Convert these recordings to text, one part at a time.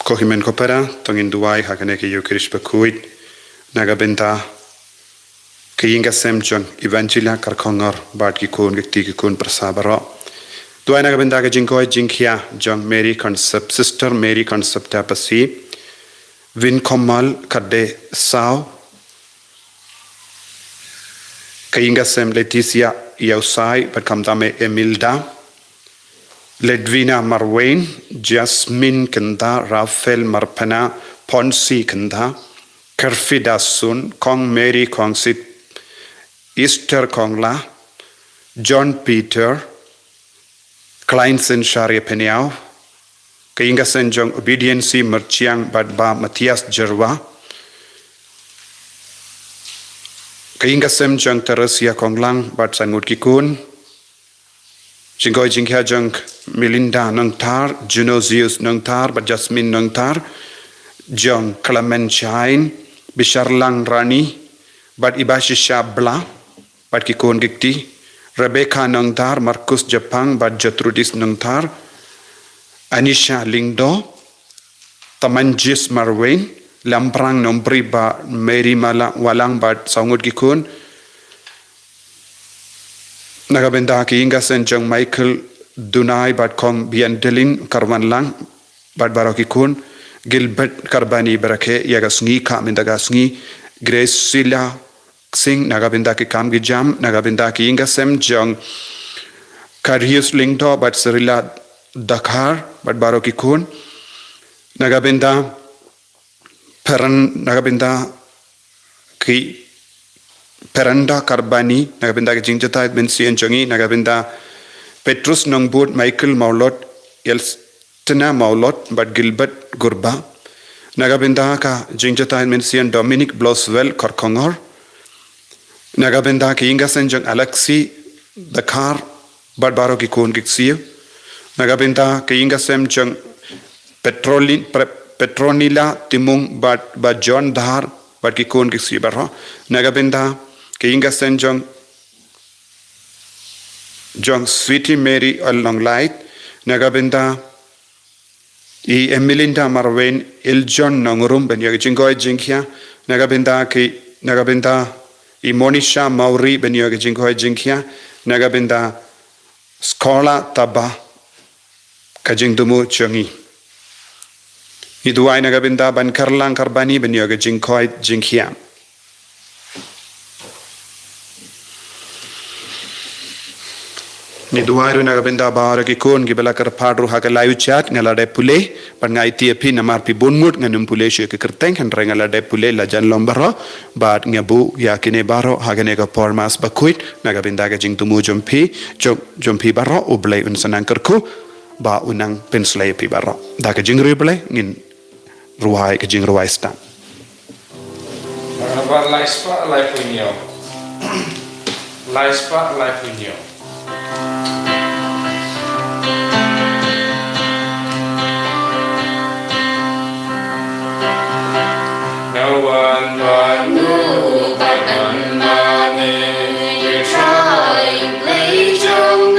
Kohimen kopera tongin duai hakane ke yukrish bekuit nagabenta kayinga semchon evangela karkhongor bat ki kun gikti ki kun prasabaro duai nagabenta ke jinkoi jinkhia jong Mary concept sister Mary concept tapasi win komal kadde sao kayinga sem Leticia yausai bat kamdame Emilda Ledvina Marwain, Jasmine Kenda, Rafael Marpana, Ponsi Kenda, Kerfida Sun, Kong Mary Kong Sit, Easter Kongla, John Peter, Kleinsen Sharia Peniao, Kayinga Senjong Obediency Merchiang Badba Matthias Jerwa, Kayinga Semjong Teresia Konglang Bad Sangut Kikun, Jingoi Jingkia Jung Melinda Nangtar, Genosius Nangtar, but Jasmine Nangtar, Jung Clementine, Bisharlang Rani, but Ibashisha Bla, but Kikon Gikti, Rebecca Nangtar, Marcus Japang, but Jatrudis Nangtar, Anisha Lingdo, Tamanjis Marwain, Lamprang Nombri ba Mary Mala Walang but Sangut Kikun, Nagabenda Kayinga Senjong Michael Dunai Bat Kong Bian Delin Karwan Lang Bat Baroki Kun Gilbert Karbani Barake Yagasngi Kamindagasngi Grace Silla Singh Nagabenda Ki Kam Gijam Nagabenda Kayinga Senjong Karius Lingto Bat Serila Dakar Bat Baroki Kun Nagabenda Peran Nagabenda Ki Peranda Karbani, Nagabenda Jingjata Bensian Jongi, Nagabenda Petrus Nongbut, Michael Maulot, Elstena Maulot, but Gilbert Gurba, Nagabenda Ka Jingjata Bensian Dominic Bloswell, Korkongor, Nagabenda Kayinga Senjong Alexi, the car, but Baroki Kun Gixio, Nagabenda Kayinga Semjong Petronila Timung, but John Dahar, but Kikun Gixibaro, Nagabenda Kayinga Senjong Jong Sweetie Mary Along Light Nagabenda I Emilinda Marwain Iljon Nongurum Ben Yagajingoi Jinkia Nagabenda I Monisha Mauri Ben Yagajingoi Jinkia Nagabenda Skola Taba Kajingdumu Chongi Iduai Nagabenda Ban Karlang Karbani Ben Yagajingoi Jinkia Niduaru Nagabenda Baraki Kun Gibelakar Padru Haka live chat Nala de Pule, but Naiti a pin Amar Pibunmut Nanum Pule Shikirtank and Rangala de Pule La Jan Lombaro, but Nyabu Yakine Baro Haganega Pormas Bakuit, Nagabindaga Jing to Mujumpi, Jumpi Baro, Uble Unsanankarku, Ba Unang Penslay Pibaro, Daka Jingrible in Ruai Kajing Ruaista. Laispa Lipunio Laispa Lipunio. No one but you, but none you're trying, Legion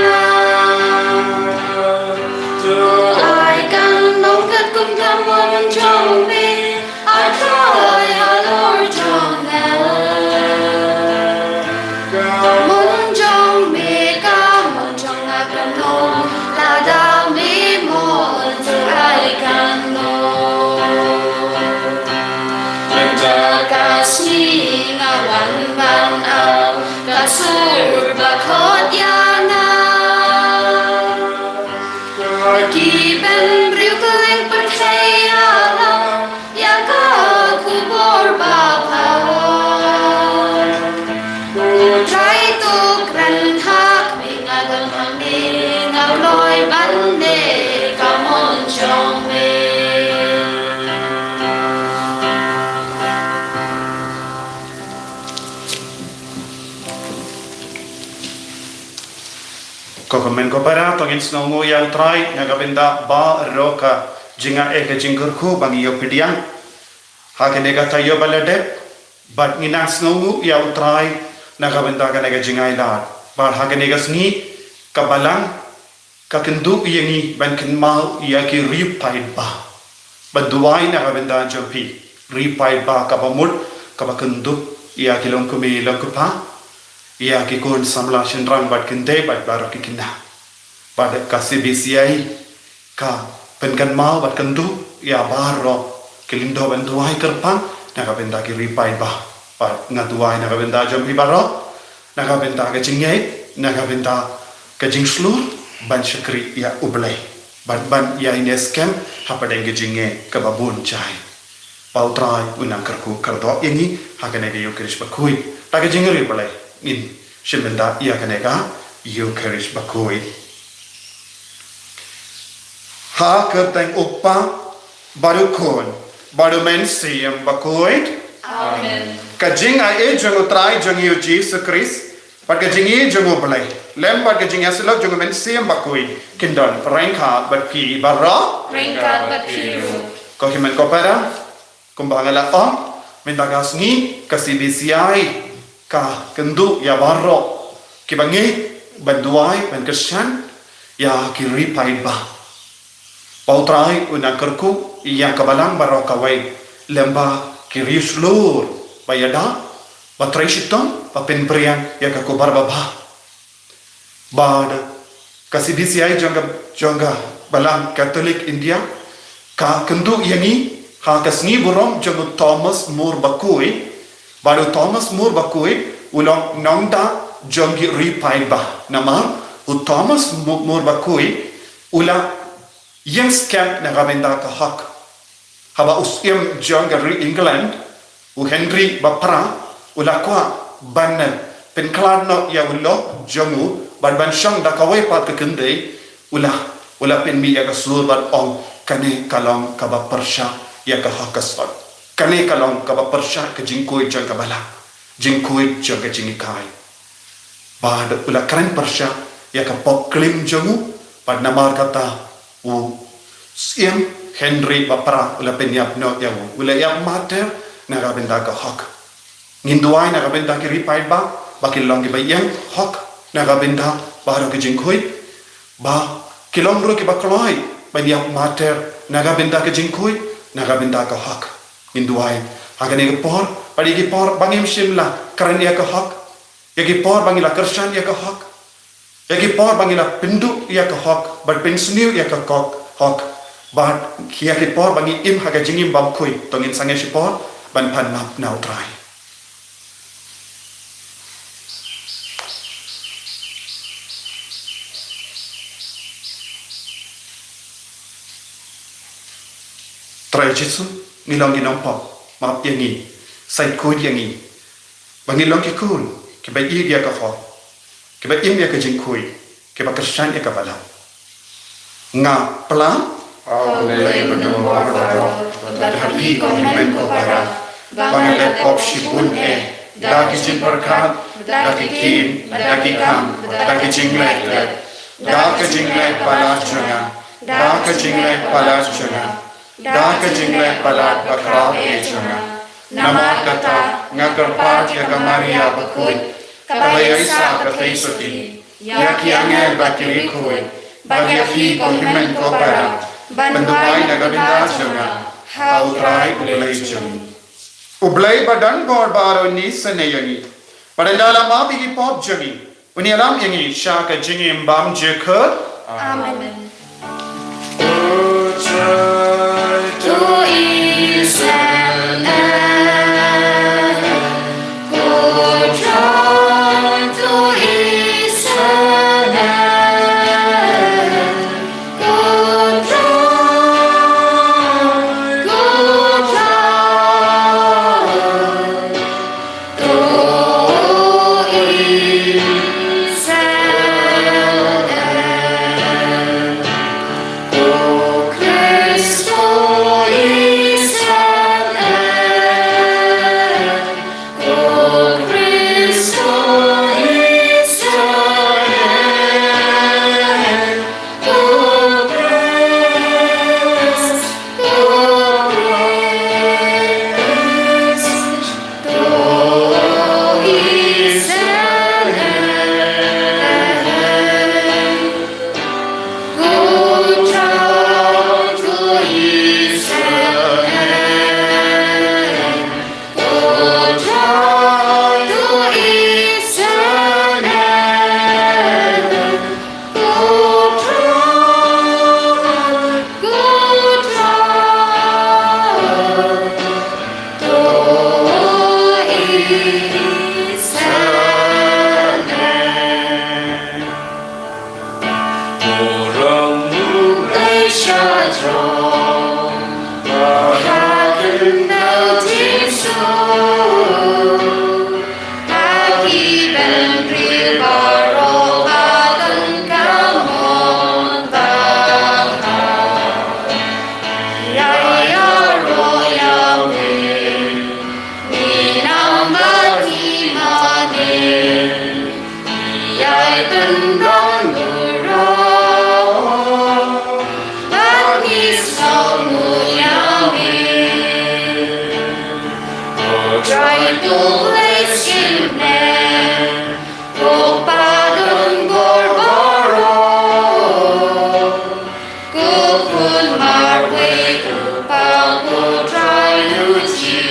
I can look at them, come on and show me. I try, our Lord John Come on, John me, come on, John, I can know. Now, me more until I can know. Kasih ngawan ban au kasur bakot yana Kiben riu keleng percaya ya kubur bapau Try to grand hak mingagang hangin ngaloy bande kamon chong me Kokomen kopera tongin snongu yang trai Nagabenda ba roka jinga ega jingkurku bang iyo pidiang Hakenega tayo balade but nginang snongu yang trai Nagabenda kanega jinga ilar Bar hakenega sngi kabalang kakendu iyangi ban kin mau iya ki riup pahit ba Baduai na kabenda jampi ripai ba kabamul kabakendu ia kilong kumi lang kupa ia kikun samla shinrang bat kinde bat barak kikina bat kasih bisiai ka penkan mau bat kendu ia baro kilindo banduai kerpang na kabenda ki ripai ba bat ngaduai na kabenda jampi baro na kabenda ke jingai na kabenda ke jingslur ban syakri ia ublai ban ia ineskem hapadeng ke jingai ke babun cai pautrai unang kerku kerdo ini hakane ke yukrish bakui tak jingri balai in shimenda ia kaneka yukrish bakui ha kerteng upa baru kon baru mensi yang bakui Amen. Kajing ai jango trai jango Jesus Christ pat kajingi jango balai lem pat kajing aslok jango mensi yang bakui kindon rengka bat pi barra Ringkat berpiru. ko himen ko para kumbangala mendagas ni kasih bisiai ka kendu ya barro kibangi banduai ban Kristen ya kiri paiba pautrai unakerku yang kabalang barro kawai lemba kiri slur bayada batrai shiton papen priang ya ka kubar baba bad kasih bisiai jangga balang Katolik India ka kendu yangi ha kasni burong jangu Thomas More bakui baru Thomas More bakui ulang nongda jangi ripai ba nama Thomas More bakui ulang yang scam na gabenda ka hak haba usiam janga ri England Henry bapra ulang kwa banan penklan no ya ulo jangu ban shang da kawai pat ke kendai ulah pen mi ya ka sur ban ong kane kalong ka ba persha ya ka hakasat kane kalong ka ba persha ka jingkoi jang ka bala jingkoi jang ka jingikai bad ula kran persha ya ka pop klim jangu pad namar kata u siam Henry bapra ula penyap no ya ula ya mater na ga benda ka hak nginduai na ga benda ki ripai ba bakilong ki bayang hak na ga benda baro ka jingkoi ba kilong ro ki bakloi banyak mater na ga benda ka jingkoi naga benda ka hak induai agane ke por padi ke por bangim shimla karan ya ka hak ya ke por bangila Kristen ya ka hak ya ke por bangila pindu ya ka hak but pensniu ya ka hak but ya ke por bangi im haga jingim bam koi tongin sange shi por ban pan map nau trai trai jisu ngilong ginong pop map yangi sai kod yangi bangilong ki kun ke ba i ya ka ho ke ba im ya ka jing koi ke ba Kristen ya ka bala nga pla Oleh penumor baru, berhati komen ko para, bangalet pop shibun da ki jing perkat da ki kin da ki kam da ki jing let da ka jing let pala chunga da ka jing let pala chunga da ka jingle palat bakraw e chunga nama kata ngakarpat ya ka Maria bakui kabaya isa ka feisoti ya ki angel bakiri koi bagya fi kommen ko para banduai na gabinda chunga how try ublay chung ublay badan bor baro ni sanayani padandala ma bigi pop jami uni alam yangi sha ka jingim bam jekher Amen. Christ. tung lấy xin nè cô ba đừng bồi bó cô kun mà quê cô bao cô trai lưu chi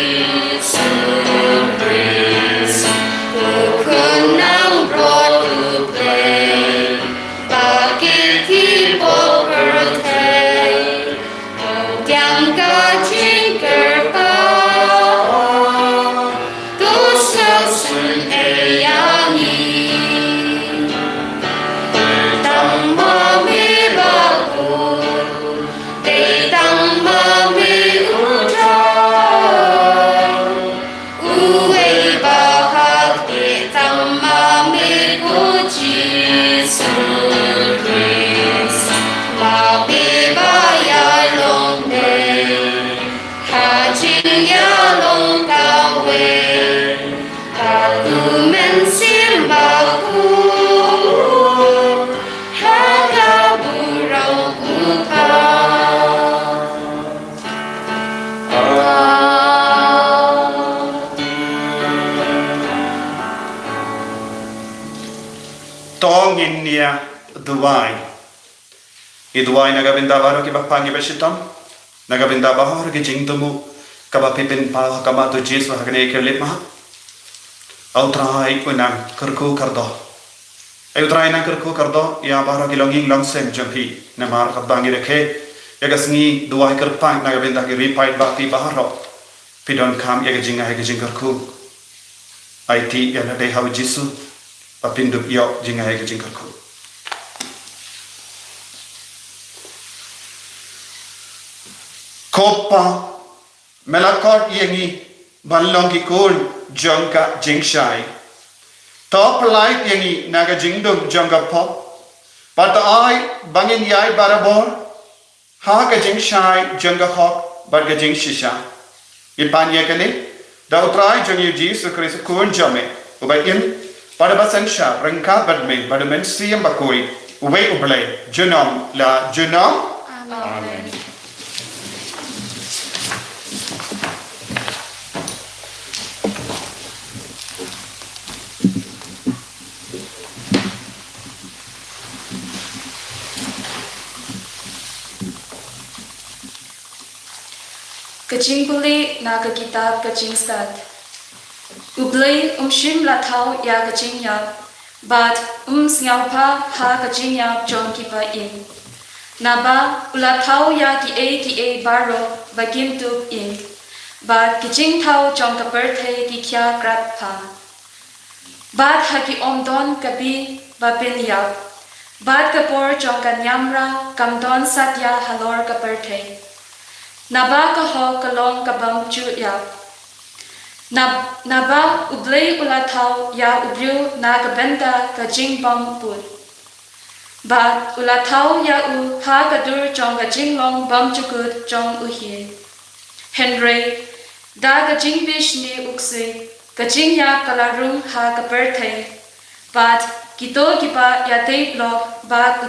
sự praise cô kun nang brought to play ba kia thi bộ cơ thể tiếng ca chính cơ bao tu sơ xuân ai yang nhìn tăng ma mi ba cô để tăng ma mi u ấy ba hát để tăng ma mi cô chỉ sự praise ma mi ba ya long đề ha chính ya long cao về ta tu men xin ba cô ha ca bu rau u pa Tong in nia duwai. Iduwai nagabinda baro ki bapangi beshitam. Nagabinda bahar ki jingtumu kabapipin pa kamatu jis wa hakne ke lima. Autrai kunang kerku kardo. Autrai nang kerku kardo ya baro ki longing longsem jampi namar kabangi rekhe. Yagasni duwai kerpang nagabinda ki ripai bapi baharo. Pidon kam yagajinga yagajing kerku. IT yana dei hau jisu. Papindup yo jinga yagajing kerku. Kopa melakot yengi banlong ki kun jongka jingshai top light yengi naga jingdum jongka pop but I bangin yai barabor ha ka jingshai jongka hok but ka jingshisha ipan yekani dautrai jongi Jesus Christ kun jome ubay in pada basansha rengka badme badamen siyam bakoi ubay ublay junom la junom Amen. Kajing buli naga kitab kajing stad. Ublay shim la thau ya kajing yap, but sngaw pa ha kajing yap jong kipa in. Naba ula thau ya ki a baro bagim tup in, but kajing thau jong kaper the ki kya krat pa. But ha ki don kabi bapin yap, but kapor jong kanyamra kamdon satya halor kaper the. Naba ka ho kalong kabang chu ya. Naba ublay ulathaw ya ubru na kabenta ka jingbang put. But ulathaw ya u ha kadur jong ka jinglong bang chukut jong uhi. Henry da ka jingbish ni uksi ka jingya kalarung ha ka birthday. But kito kipa ya tape blog bat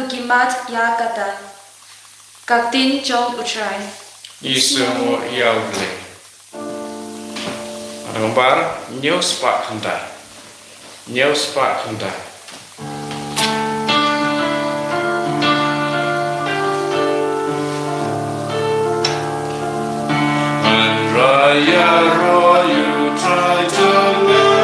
ukimat ya kata. Kaktin John Utrai. Isu mo yaudle. Angbar nyau spak handa. Nyau spak handa. And Raya you try to learn.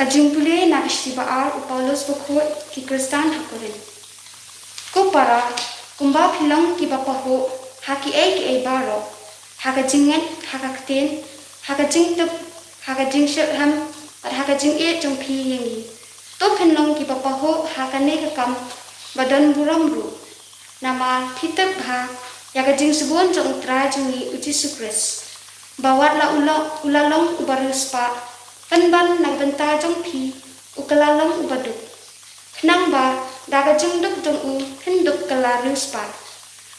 kajing pule na istiba Paulus bukho ki Kristan hakurin ko para kumba philang ki bapaho haki ki baro hakajingen hakakten hakajing tup hakajing sham at hakajing jong phi yengi to phinlang ki bapaho hakane ka kam badan buramru nama thitap bha yakajing subon jong tra jongi uji sukres bawat la ulalong ubaruspa kanban nagbenta jong phi ukalalong ubaduk nang ba daga jong duk jong u hinduk kalaruspa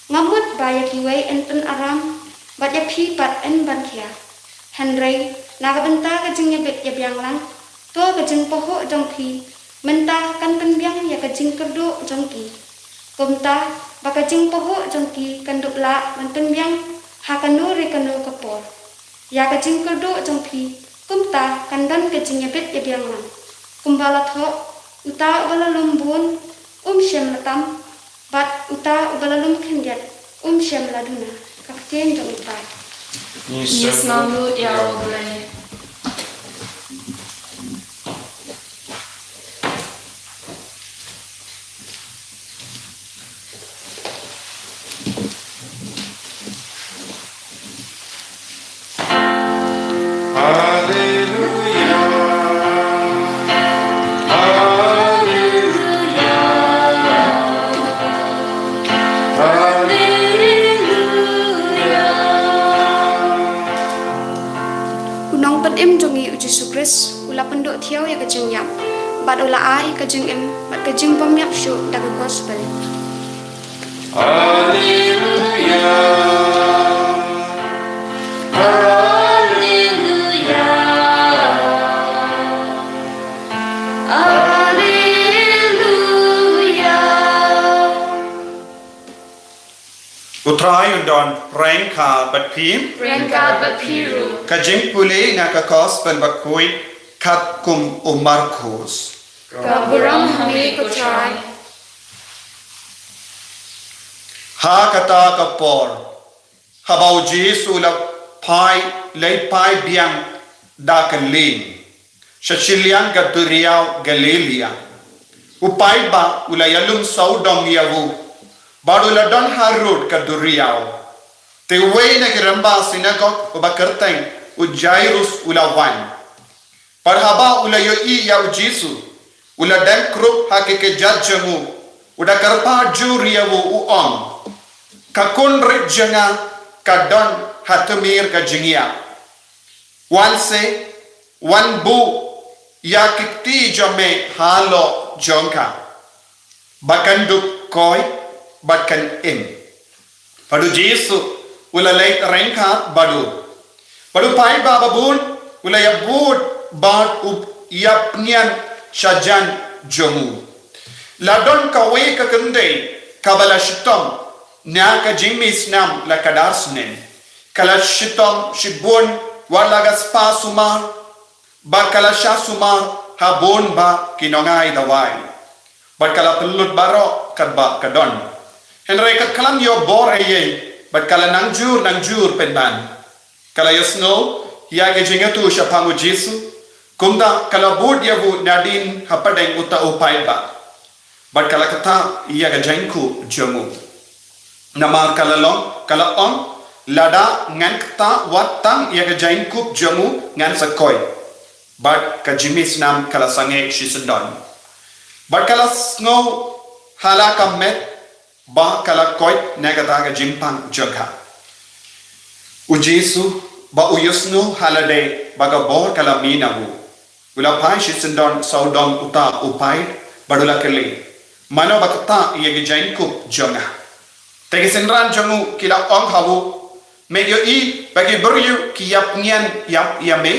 ngamut ba yakiway enten aram bat ya phi pat en ban khia henry nagabenta ka jing yabet yabyang lang to ka jing poho jong phi menta kan byang ya ka jing kerdo jong ki kumta baka jing poho jong ki kanduk la menten byang hakanu re kanu kapor ya ka jing kerdo jong phi kumta kandan ka jing yabet yabyang lang kumbala tho uta balalum bun shem latam bat uta balalum khindiat shem laduna kapten jong uta Yes, namu yao glay. Im jongi uji sukres ula penduk thiau ya kajing yap bat ula ai kajing im bat kajing pom yap shu daga gospel Hallelujah Hallelujah Hallelujah Utrai undon rengka bat pim Rengka bapiru. kajing pule na ka gospel bakui kat kum Markus Kaburang hami kutrai. ha kata kapor habau Jesu la pai lei pai biang da kaling shachilian ka duriau Galilea upai ba ula yalum saudong yavu badula don harud ka duriau te wei na kiramba sinagog ubakerteng u Jairus ulawan parhaba ula yo I ya Jesu ula dem krup hakike judgemu uda karpa juriawu u on kakun rejanga kadon hatumir ka jingia wanse wan bu ya kiti jome halo jonka bakanduk koi batkan im padu Jesu ula leit rengkat badu pai baba bun ula yabud bad up yapnian shajan jomu ladon kawe ka kende kabala shitom nya ka jimis nam la kadarsnen kala shitom shibun wala gaspa sumar ba kala sumar habon ba kinongai dawai ba kala pelut baro kadba kadon henry kat kalam yo bor ye but kala nangjur penban kala yosno ya ke jingatu shapangu Jesu kumda kala bud yavu nadin hapadeng uta upai ba but kala kata ya ke jengku jomu nama kala on lada ngan kata watang ya ke jengku jomu ngan sakoi but ka jimis nam kala sange shisendon but kala snow hala kamet ba kala koit negata ka jimpang jogha u Jesu ba u yusnu halade baga bor kala minahu ula pai shisendon saudong uta upai badula kele mano bakta ye jainku jonga tege senran jongu kila ong hawu medio I bagi beryu ki yapnian yap yame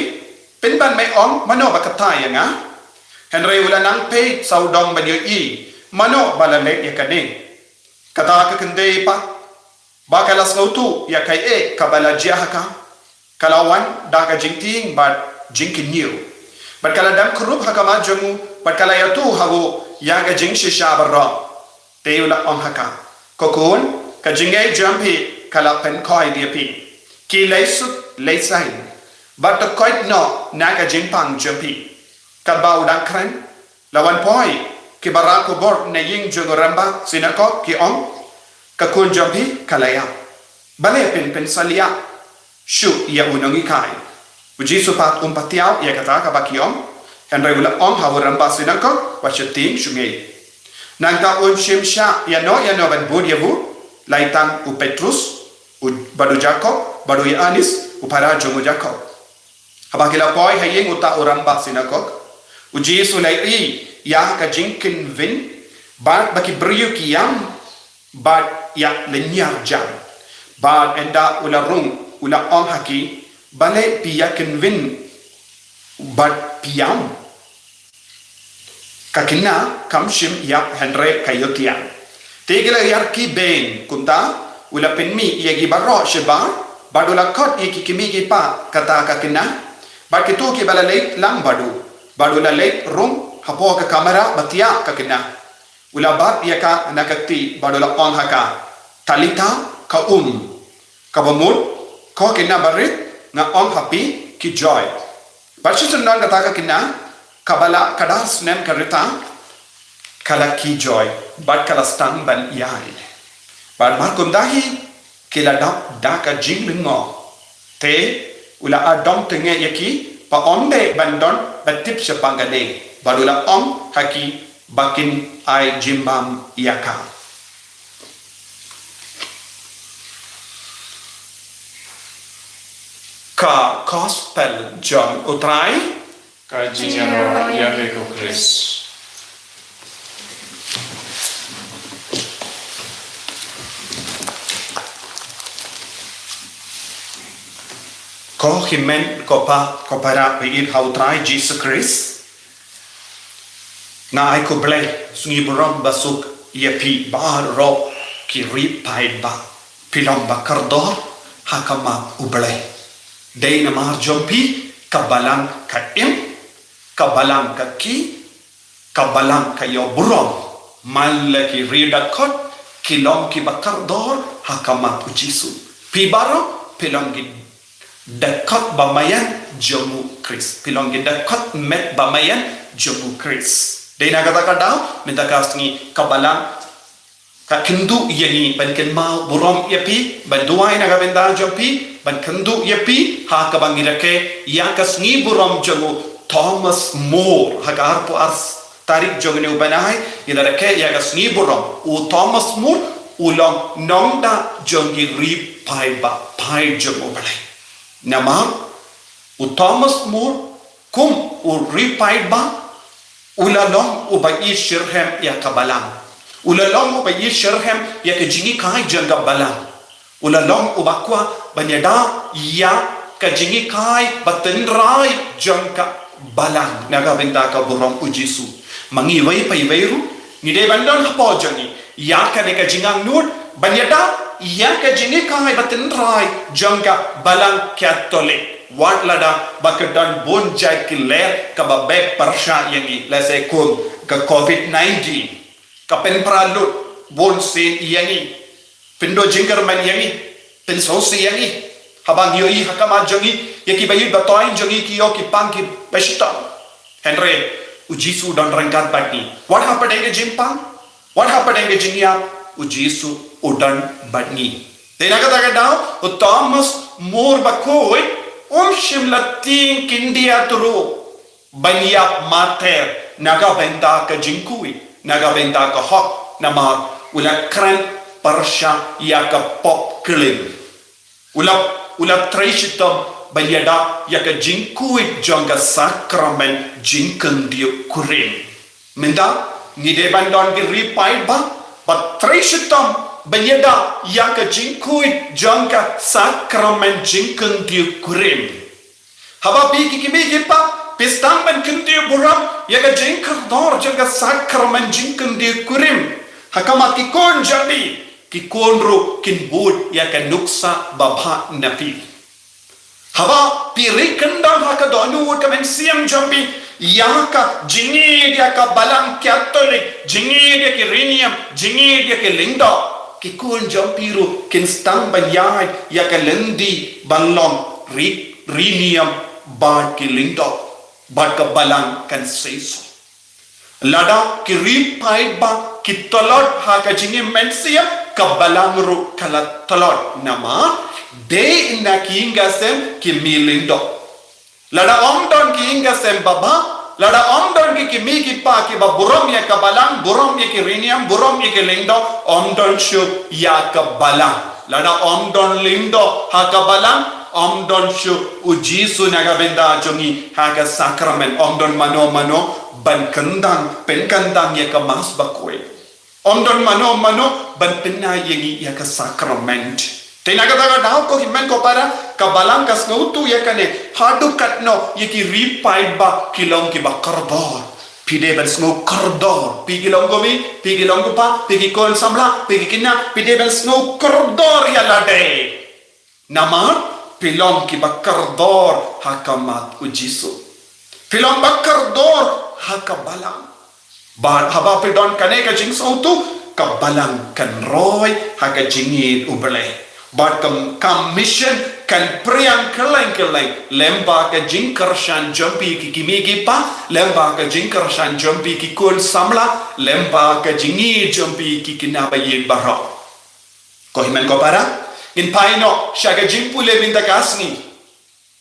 penban me ong mano bakta yanga henry ula nang pe saudong medio I mano balale yakane kata ka kende pa bakala snautu ya kai e kabala jahaka kalawan daga jingting but jinkin new but kala dam krup hakama jamu but kala yatu hago yaga jingshi shabara teula on haka kokon ka jingai jampi kala pen koi dia pi ki leisut leisai but to koit no naga jingpang jampi kalba udang kren lawan poi ki barak bor na ying jong ramba sinako ki om ka kun jampi kalaya bale pen salia shu ya unongi kai uji supat patiao ya kata ka bakiom kan ula om hawo ramba sinako wa cheting shungei nangka shim sha ya no ban bud yabu laitang u Petrus u badu Jakob badu Yohanes u para jomo Jakob habakila poi hayeng uta uramba sinako uji sulai ya ka jingkin vin ba baki briyu kiyam ba ya lenyar jam ba enda ula rung ula om haki bale piyakin vin ba piyam kakina kamshim ya Henry kayotian tegila yarki ben kunta ula penmi yagi barro sheba badula kot yaki kimigi pa kata kakina ba kitu ki balalay lang badula lay rung hapo ka kamera batia kakina ula bat yaka nakati badula on haka talita ka kabamul ko kina barit na on happy ki joy bachisun nang kata kakina kabala kadas nem karita kala ki joy bat kala stang ban yai ban markum dahi kila da ka jing lingo te ula adong tenge yaki pa onde bandon batip sepangade badula om haki bakin ai jimbam yaka ka gospel John utrai ka jingaro yahe ko Chris ko himen ko para peir hautrai Jesus Christ na ai ko ble sungi buram basuk yepi ba ro ki ri pai ba pilom ba kardo hakama uble dei na mar jompi kabalang ka kabalang ka kabalang ka yo buram malaki rida kot kilom ki bakardor hakama ujisu pibaro pilongi dekat bamayan jamu Chris pilongi dekat met bamayan jamu Chris dei na kata kada minta kasni kabalang ka kendu yani ban kelma buram yapi ban duai na gabenda jampi ban kendu yapi ha ka bangirake ya kasni buram jamu Thomas More ha ka arpo ars tarik jogene ubanai idarake ya kasni buram u Thomas More ulang nongda jongi ri pai jamu balai namar u Thomas More kum u ri pai ba ulalong ubai shirhem ya kabalang ulalong ubai shirhem ya kajingi kai janga balang ulalong ubakwa banyada ya kajingi kai batenrai jangka balang naga benda ka burong ujisu mangi wai pai wairu ni de bandon hapo jangi ya ka de kajingang nur banyada ya kajingi kai batenrai jangka balang Catholic wat lada bakadan bon jai kiler kababe parsha yangi lase kun ka COVID-19 ka penpralut bon sin yangi pindo jinggar man yangi pen sosi yangi habang yoi hakama jangi yaki bayi batoin jangi kiyo ki pang ki beshita Henry ujisu dan rangkat batni what happened in jimpang what happened in jingya ujisu udan batni tena kata daw Thomas More bakoi shimlating kindia turu banyak mater naga benda ka jingkui naga benda ka hok nama ula kran parsha ya ka pop klim ula treshitam banyada ya ka jingkui janga sakramen jingkang dia kurim menda ngide bandon di ripai ba treshitam banyada yang ka jingkui jangka sakramen jingkang dia kurim haba biki kimi pa pistang ban kinti buram ya ka jingkang dor jangka sakramen jingkang dia kurim hakama ki kon jambi ki konro kin bud ya ka nuksa babha napi haba piri kendang haka donu ka men siam jambi ya ka jingi dia ka balang Catholic jingi dia ki rinium jingi dia ki lingda kikun jampiru kinstang banyai ya kalendi banlong rinium bad kilingdo bat ka balang kan seiso lada ki ripai ba ki tolot ha ka jingi mensia ka balang ru kala tolot nama de inna ki inga sem ki milindo lada omdon ki inga sem baba lada omdon ki mi ki pa ki ba burom ya ka balang burom ya ki riniam burom ya ki lindo omdon shu ya ka balang lada omdon lindo ha ka balang omdon shu ujisu naga benda jongi ha ka sakramen omdon mano ban kandang pen kandang ya ka mas bakwe omdon mano ban penna yengi ya ka sakrament tenaga daga daw ko himen ko para kabalang kas ngautu ya kane hadu katno yeki ripai ba kilong ki ba kardor pide ben snow kardor pigi longomi pigi longupa pigi kon samla pigi kinna pide ben snow kardor ya lade nama pilong ki ba kardor hakamat ujisu pilong ba kardor hakabalang ba haba pidon kane ka jing sautu kabalang kan roy haka jingin ubele but kam mission kan priang keleng lemba ka jingkarshan jampi ki kimigi pa lemba ka jingkarshan jampi ki kul samla lemba ka jingi jampi ki kinaba yid baro ko himen ko para in paino shaga jimpule minta kasni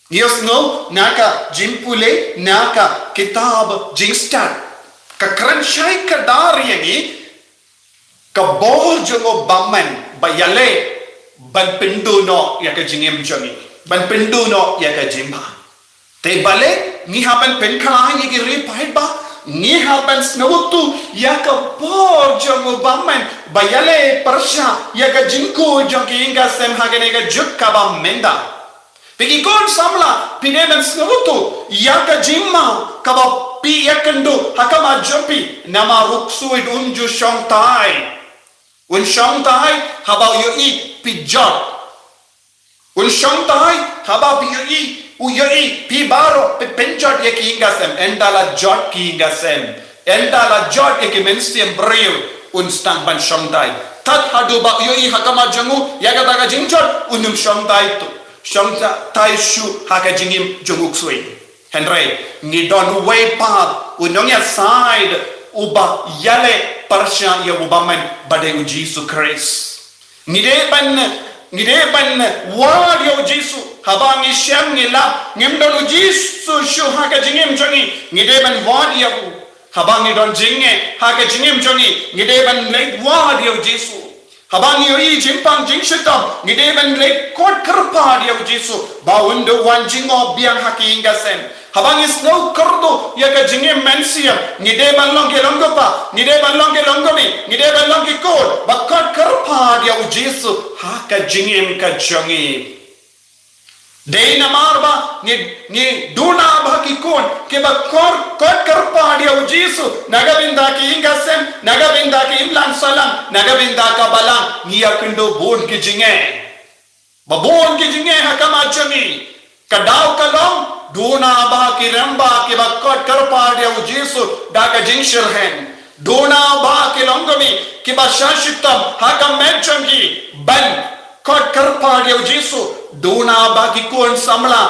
yosno naka jimpule naka kitab jingstat ka kranshai ka dariyani ka bol jongo baman bayale ban penduno ya ka jingem jongi ban penduno ya ka jimba te bale ni haban pen khala ye ki re pai ba ni haban snawtu ya ka por jongo baman bayale parsha ya ka jinku jongi inga sem hagene ka jukka ba menda pegi kon samla pinen snawtu ya ka jimma ka ba pi yakandu hakama jumpi nama ruksu id unju shongtai un shongtai habao yo i pijot un shongtai habao pi yo i u yo i pi baro pe penjot ye ki ingasem endala jot ki ingasem endala jot ye ki mensiem bril un stang ban shongtai tat hadu ba yo i hakama jangu yaga daga jingjot unum shongtai tu shongtai shu haka jingim junguk sui Henry ni don way path unong ya side uba yale parsha ya ubaman bade u Jesus Christ ngide ban wad ya Jesus habang isyam ngila ngimdon u Jesus shu haka jingim joni ngide ban wad ya habang idon jinge haka jingim joni ngide ban late wad ya Jesus habang yo i jimpang jingshitam ngide ban late kot karpa ya Jesus bawundo wan jingo biang haki ingasen habang is no kordo ya ka jingem mensia ngide ban longe longopa ngide ban longe longomi ngide ban longe kod bakot karpa dia u Jesus ha ka jingem ka jongi deina marba ni duna ba ki kon ke bakor kot karpa dia u Jesus nagabinda ki ingasem nagabinda ki imlan salam nagabinda ka balang ngia kindo bon ki jinge babon ki jinge ha ka ma jongi kadau kalong Duna ba ki ramba ki bakot karpa dia u Jesus daga jingshir hen Duna ba ki longomi ki ba shashitam haka menchongi ban kot karpa dia u Jesus Duna ba ki kon samla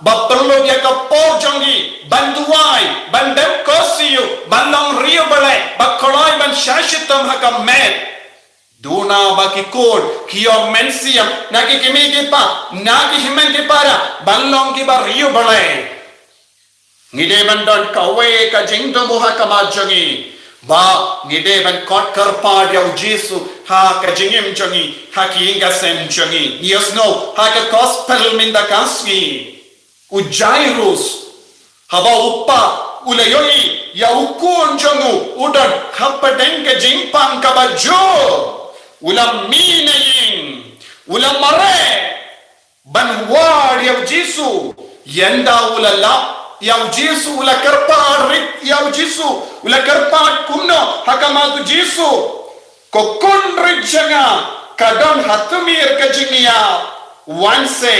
ba perlu dia ka por jongi ban duai ban dem kosiyu ban long rio bale ba koloi ban shashitam haka met Duna ba ki kon kiyo mensiam naki kimi ki pa naki himen ki para banlong ki ba rio bale ngide ban don kawe ka jingdo muha kama jongi ba ngide ban kot karpa dia u Jesus ha ka jingim jongi ha ki inga sem jongi yes no ha ka gospel minda kasmi u Jairus haba uppa ulayoi ya ukun jongu udan hapadeng ka jingpang ka ba jo ulam minayin ulam mare ban war ya Jesus yanda ulala ya Jesus ula karpa rit ya Jesus ula karpa kumno hakama tu Jesus ko kun rijanga kadon hatumir ka jingia wanse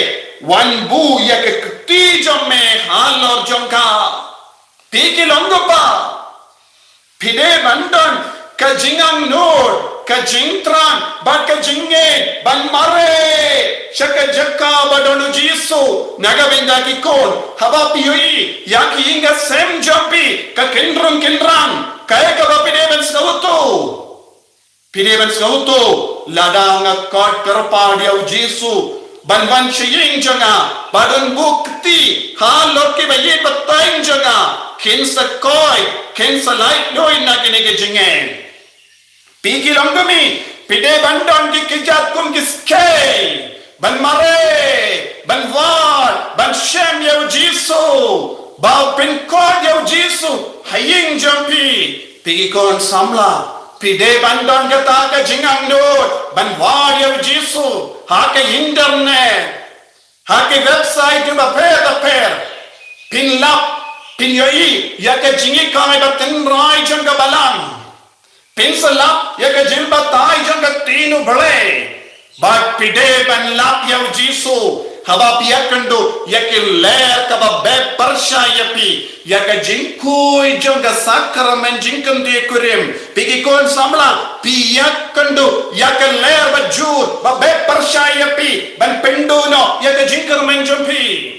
wan bu ya ke ti jomme halor jongka piki longopa pide bandon ka jingang nod ka jingtran ba ka jinge ban mare shaka jaka badonu jisu naga benda ki kon haba pioi yaki inga sem jampi ka kindrang kaya ka ba pineban skauto ladang kot kerpa dia jisu banwan shiying janga badon bukti halot ki bayi bataing janga kinsa koi kinsa light doi nagine ke jingen pigi longgami pide bandon di kijat kum kiskei ban mare ban val ban shem yau jisu bau pin kod yau jisu haying jampi pigi kon samla pide bandon kata ka jingang dot ban val yau jisu ha ke internet ha ke website ba per pin lap pin yoi ya ke jingi kai ba tin rai jang ka balang pin salap ya ke jil ba tai jang ka tinu bale ba pide ban lap yau jisu haba piakando ya ke ler ka ba be parsha ya pi ya ke jingkui jang ka sakramen jingkan de kurim pigi kon samla piakando ya ke ler ba jut ba be parsha ya pi ban pendo no ya ke jingkan men jampi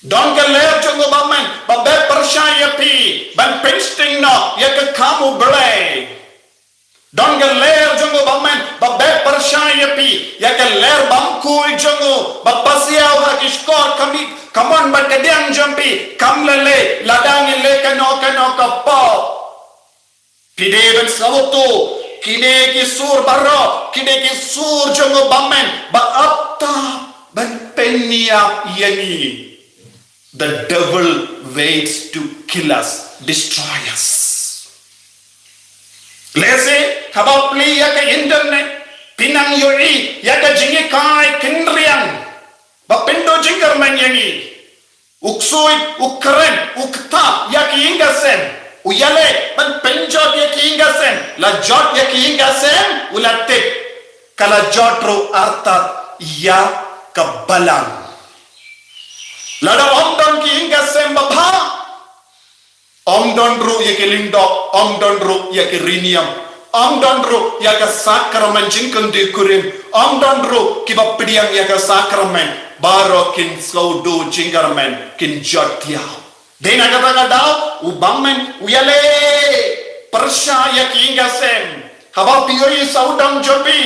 don ke ler jongo bamen ba be parsha ya pi ban pensting no ya ke kamu bele don ke ler jongo bamen ba be parsha ya pi ya ke ler bamku jongo ba pasiau ha iskor kami kamon ba kediang jampi kamlele ladang le kano kapo pide ban sawoto kine ki sur baro kine ki sur jongo bamen ba apta ban penia yani. The devil waits to kill us, destroy us. Lese haba pli ya ke internet pinang yoi ya ke jingi kai kindriang ba pendo jingar manyani uksoi ukren ukta ya ke ingasen uyale ban penjot ya ke ingasen la jot ya ke ingasen ulatte kala jotro artat ya kabalang lada omdon ki inga semba bha omdon ru ye ke lindok omdon ru ye ke riniam omdon ru ye ke sakramen jingkan de kurim omdon ru ki bapdiang ye ke sakramen baro kin skaudo jingarmen kin jotia dena kata dau ubamen uyale persya ye ki inga sem haba pioi saudang jampi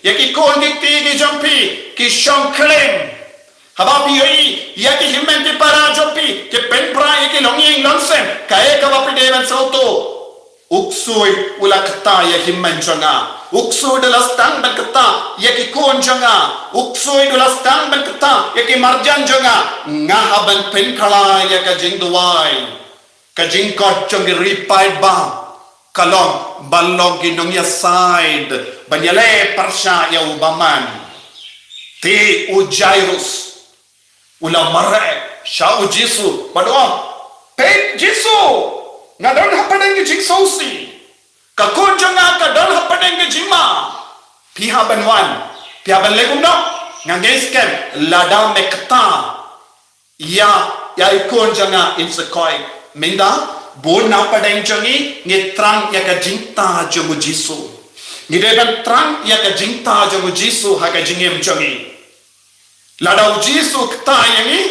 ye ki kondikti ki jampi ki shongklem haba pioi ya ki himmen ti para jopi ke penpra ya ki longing longsem kae ka bapi devan sauto uksui ulakta ya himmen janga uksui dalastang ban kata ya ki kon janga uksui dalastang ban kata ya ki marjan janga ngahaban penkala ya ka jingduai ka jingkot jongi ripai ba kalong balong ginong ya side banyale parsha ya ubaman ti ujairus ulah marah syau jisu padua pet jisu ngadon hapadeng ke jiksausi kakon janga kadon hapadeng ke jima piha banwan piha ban legum no ngangesken lada mekta ya ikon janga insekoi minda bon napadeng jangi ngetrang ya ka jinta jomu jisu ngideban trang ya ka jinta jomu jisu ha ka jingem jangi lada ujisu kata yang ni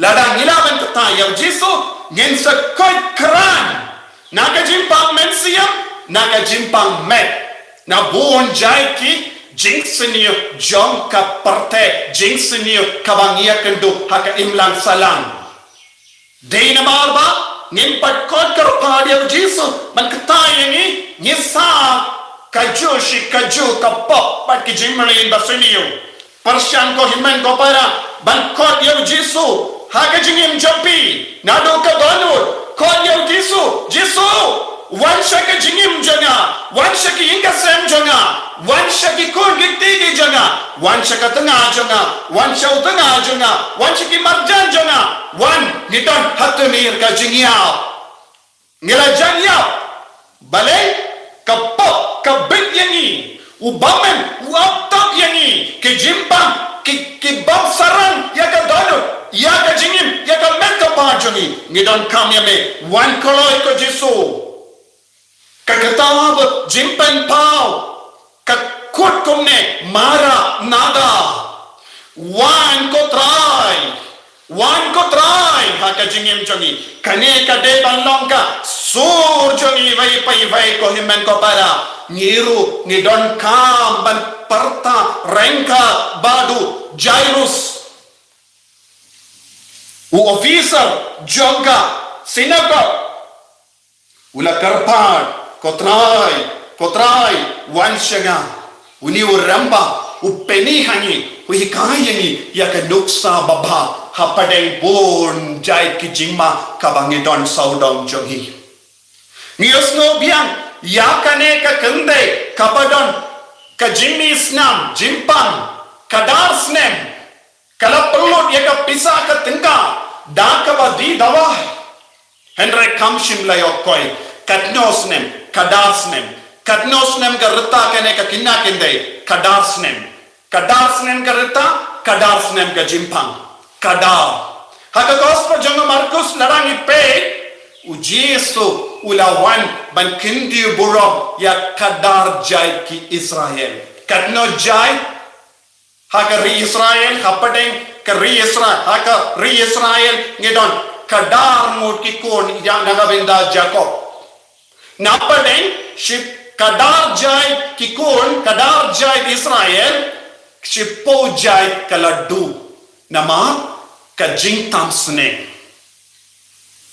lada ngilaban kata yang jisu ngen sekoi keran naga jimpang mensiam naga jimpang met na buon jai ki jingseniyo jong ka parte jingseniyo kabangia kendo haka imlang salang dei na marba ngimpat kod karupa dia jisu man kata yang ni ngisa kaju kapop pat ki jimmelin baseniyo Persyan ko himen ko para bangkot yaw jisu haga jingim jampi nado ka banur kod yaw jisu wansha ka jingim janga wansha ki inga sem janga wansha ki kon gikti janga wansha ka tengah janga wansha utengah janga wansha ki marjan janga wan niton hatemir ka jingiaw ngila jangiaw balay kapok kabit yangi ubamen uaptak yangi ke jimpang ke babsaran ya ka dano ya ka jingim ya ka met ka pajongi ngidon kamya me wan koloi ko jisu ka katab jimpen pau ka kut kumne mara nada wan ko try haka jingim jongi kane ka de banlong ka sur jongi vai ko himen ko para ngiru ngidon kam ban parta rengka badu Jairus u officer jonga sinagogue ula karpad ko try wan shanga uni uramba upeni hangi uhikai ya ka nuksa baba hapadeng bon jai ki jingma kabangidon saudong jongi nios no biang ya kane ka kende kapadon ka jimmi snam jimpang kadar snem kala pelot ya ka pisa ka tingka da ka di dawa henry kamshim layo koi katnos nem kadar snem ka reta kane ka kinna kende kadar snem ka reta kadar snem ka jimpang kadar haka gospel jangan Markus larangi pe ujesu ulawan ban kindi burong ya kadar jai ki Israel kadno jai haka ri Israel hapadeng ka ri Israel ngedon kadar mut ki kon yang naga benda Jacob napadeng ship kadar jai ki kon kadar jai Israel shipo jai kaladu nama ka jingtam sne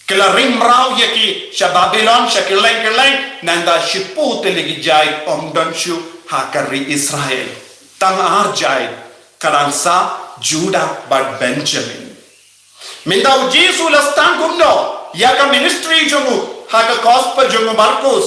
kala rimrau yaki sha Babylon sha keleng nanda shipu telegi jai omdon shu hakari Israel tang arjai karansa Judah bad Benjamin minda ujisu lastang kumno yaka ministry jongu haka gospel jongu Markus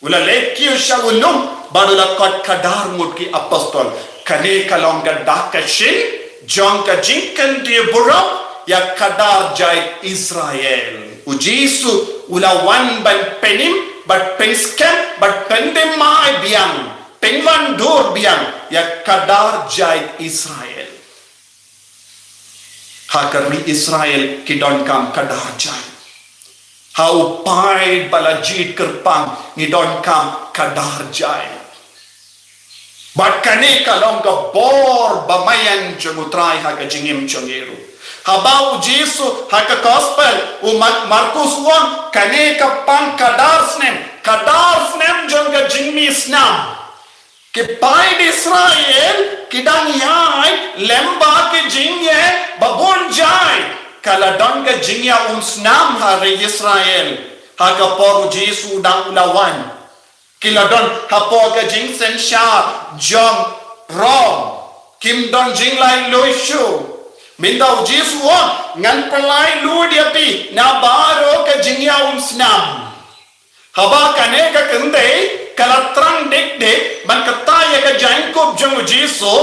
ula lekki sha ulum badula kot kadar mutki apostol kane kalong gadak shin jong ka jinkan dia buruk ya kadar jai Israel ujisu ulawan ban penim bat penskem bat pendem mai biang penwan dur biang ya kadar jai Israel hakari Israel kidon kam kadar jai hau pai balajit kerpang ngidon kam kadar jai bat kane kalong ka bor bamayan jengutrai haka jingim jongeru habau Jesu haka gospel Markus 1 kane ka pang kadar snem jonga jingmi snam ke pai Israel kidang yai lemba ke jingye babun jai kala donga jingya snam hari Israel haka por Jesu dang ulawan kiladon hapo ka jing sen sha jong rom kim don jing lai loishu minda Jesu ngan pelai lu dia pi na baro ka jingya snam haba kane ka kende kala trang dek ban kataya ka jainkob jong Jesu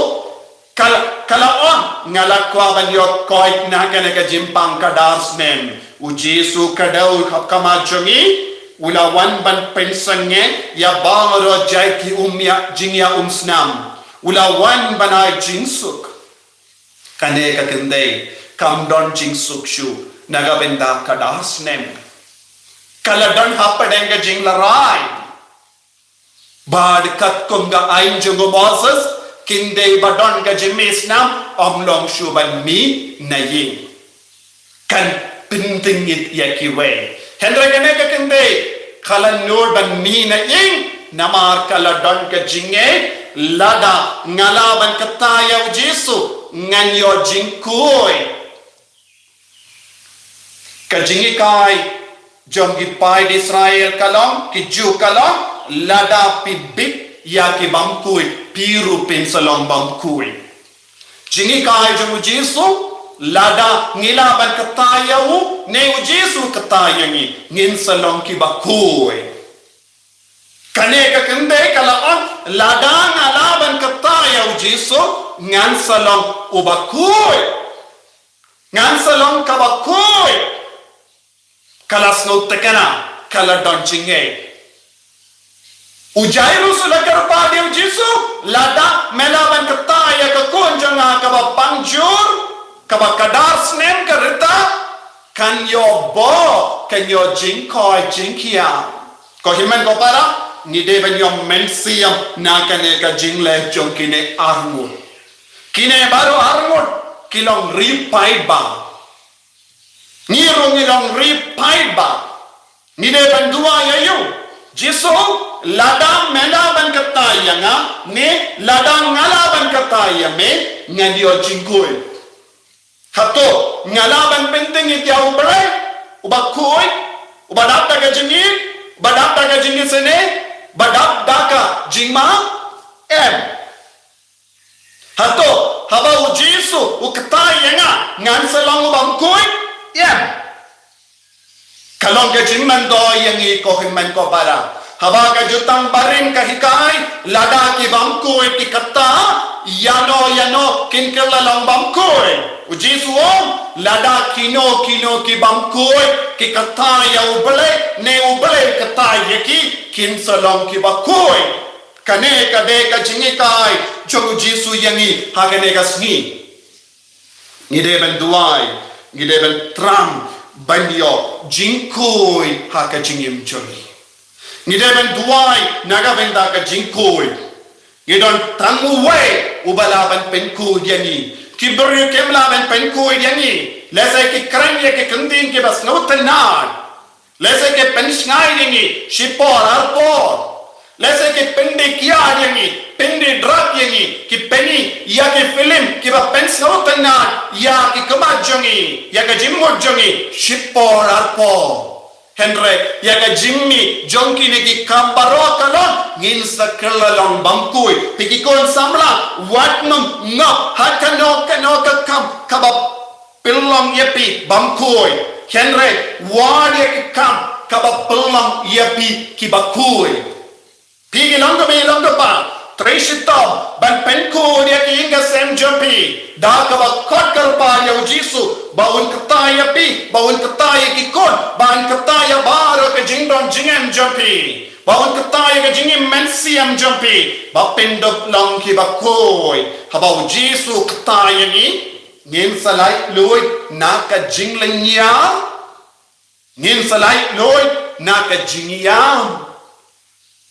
kala on ngala kwa ban yok koi na kane ka jimpang ka darsnen Jesu kadau kama jongi ulawan ban pensangnya ya bangro jai ki umya jingya snam ulawan banai jingsuk kane ka kende kam don jingsuk shu naga benda kadas nem kala don hapadeng ka jing larai bad kat kum ga ain jungo Moses kinde badon ka jimi snam omlong shu ban mi nayin kan penting it yakiwe Hendra kene ka kende kala nur ban mina ing namar kala don ka jinge lada ngala ban kataya Jesu nganyo jingkoi ka jingi kai jongi pai Israel kalong ki ju kalong lada pibik ya ki bamkui piru pensalong bamkui jingi kai jongu Jesu lada ngila ban katayawu ne Jesu katayangi ngin salong ki bakoi kane ka kende kala on lada ngala ban katayawu Jesu ngan salong ubakoi ngan salong kabakoi kala sno tekana kala don chinge Jairus lakar padi Jesu lada melaban kataya ka konjanga ka pangjur kaba kadar snem karita kan yo bo kan yo jingkoi jingkia ko himen ko para ni de ben yo mensiam na kane ka jingle jongkine armu kine baru armu kilong ripai ba ni rong ilong ripai ba ni de bandua ya yu jisu ladang melaban kataya nga ne ladang ngalaban kataya me ngadio jingkoi hato ngalaban penting itiau bre ubakoi ubadap daga jingin sene badap daka jingma hato haba ujisu ukataya nga ngan selang ubangkoi kalong ka jingman do yang iko himman ko para haba ka jutang barin kahikai lada ki bangkoi ti kata yano kinkala lang bangkoi ujisu lada kino ki bangkoi ki kata ya ubale ne ubale kata yaki kinsalong ki bakoi kane kade ka jingikai jogu jisu yangi hagane ka sngi ngide ben duai ngide ben tram bandio jingkoi haka jingim joli ngide ben duai naga benda ka jingkoi ngidon tamu we ubalaban penku yangi kibru kemlaban penku yangi lese ki kranye ki kundin ki bas notanan lese ke pensngai yangi shipor arpor lese ke pende kiya yangi pende drug yangi ki penny ya ke film ki ba pens notanan ya ki kamajongi ya ka jimmojongi shipor arpor Henry yaga jimmi jonki ne ki kambaro kalon ngin sakala long bangkui piki kon samla watnum ngop hakano kano kam kabab pilong yepi bangkui Henry wadi kam kabab pilong yepi ki bakui pigi longo pa Trishito ban penku dia ki inga sem jumpi da ka kot karpa ya jisu baun kataya pi baun kataya ki kon ban kataya baro ke jingdon jingem jumpi baun kataya ke jingem mensiam jumpi ba pendok long ki bakoi habau jisu kataya ni ngin salai loi na ka jinglenya ngin salai loi na ka jingyam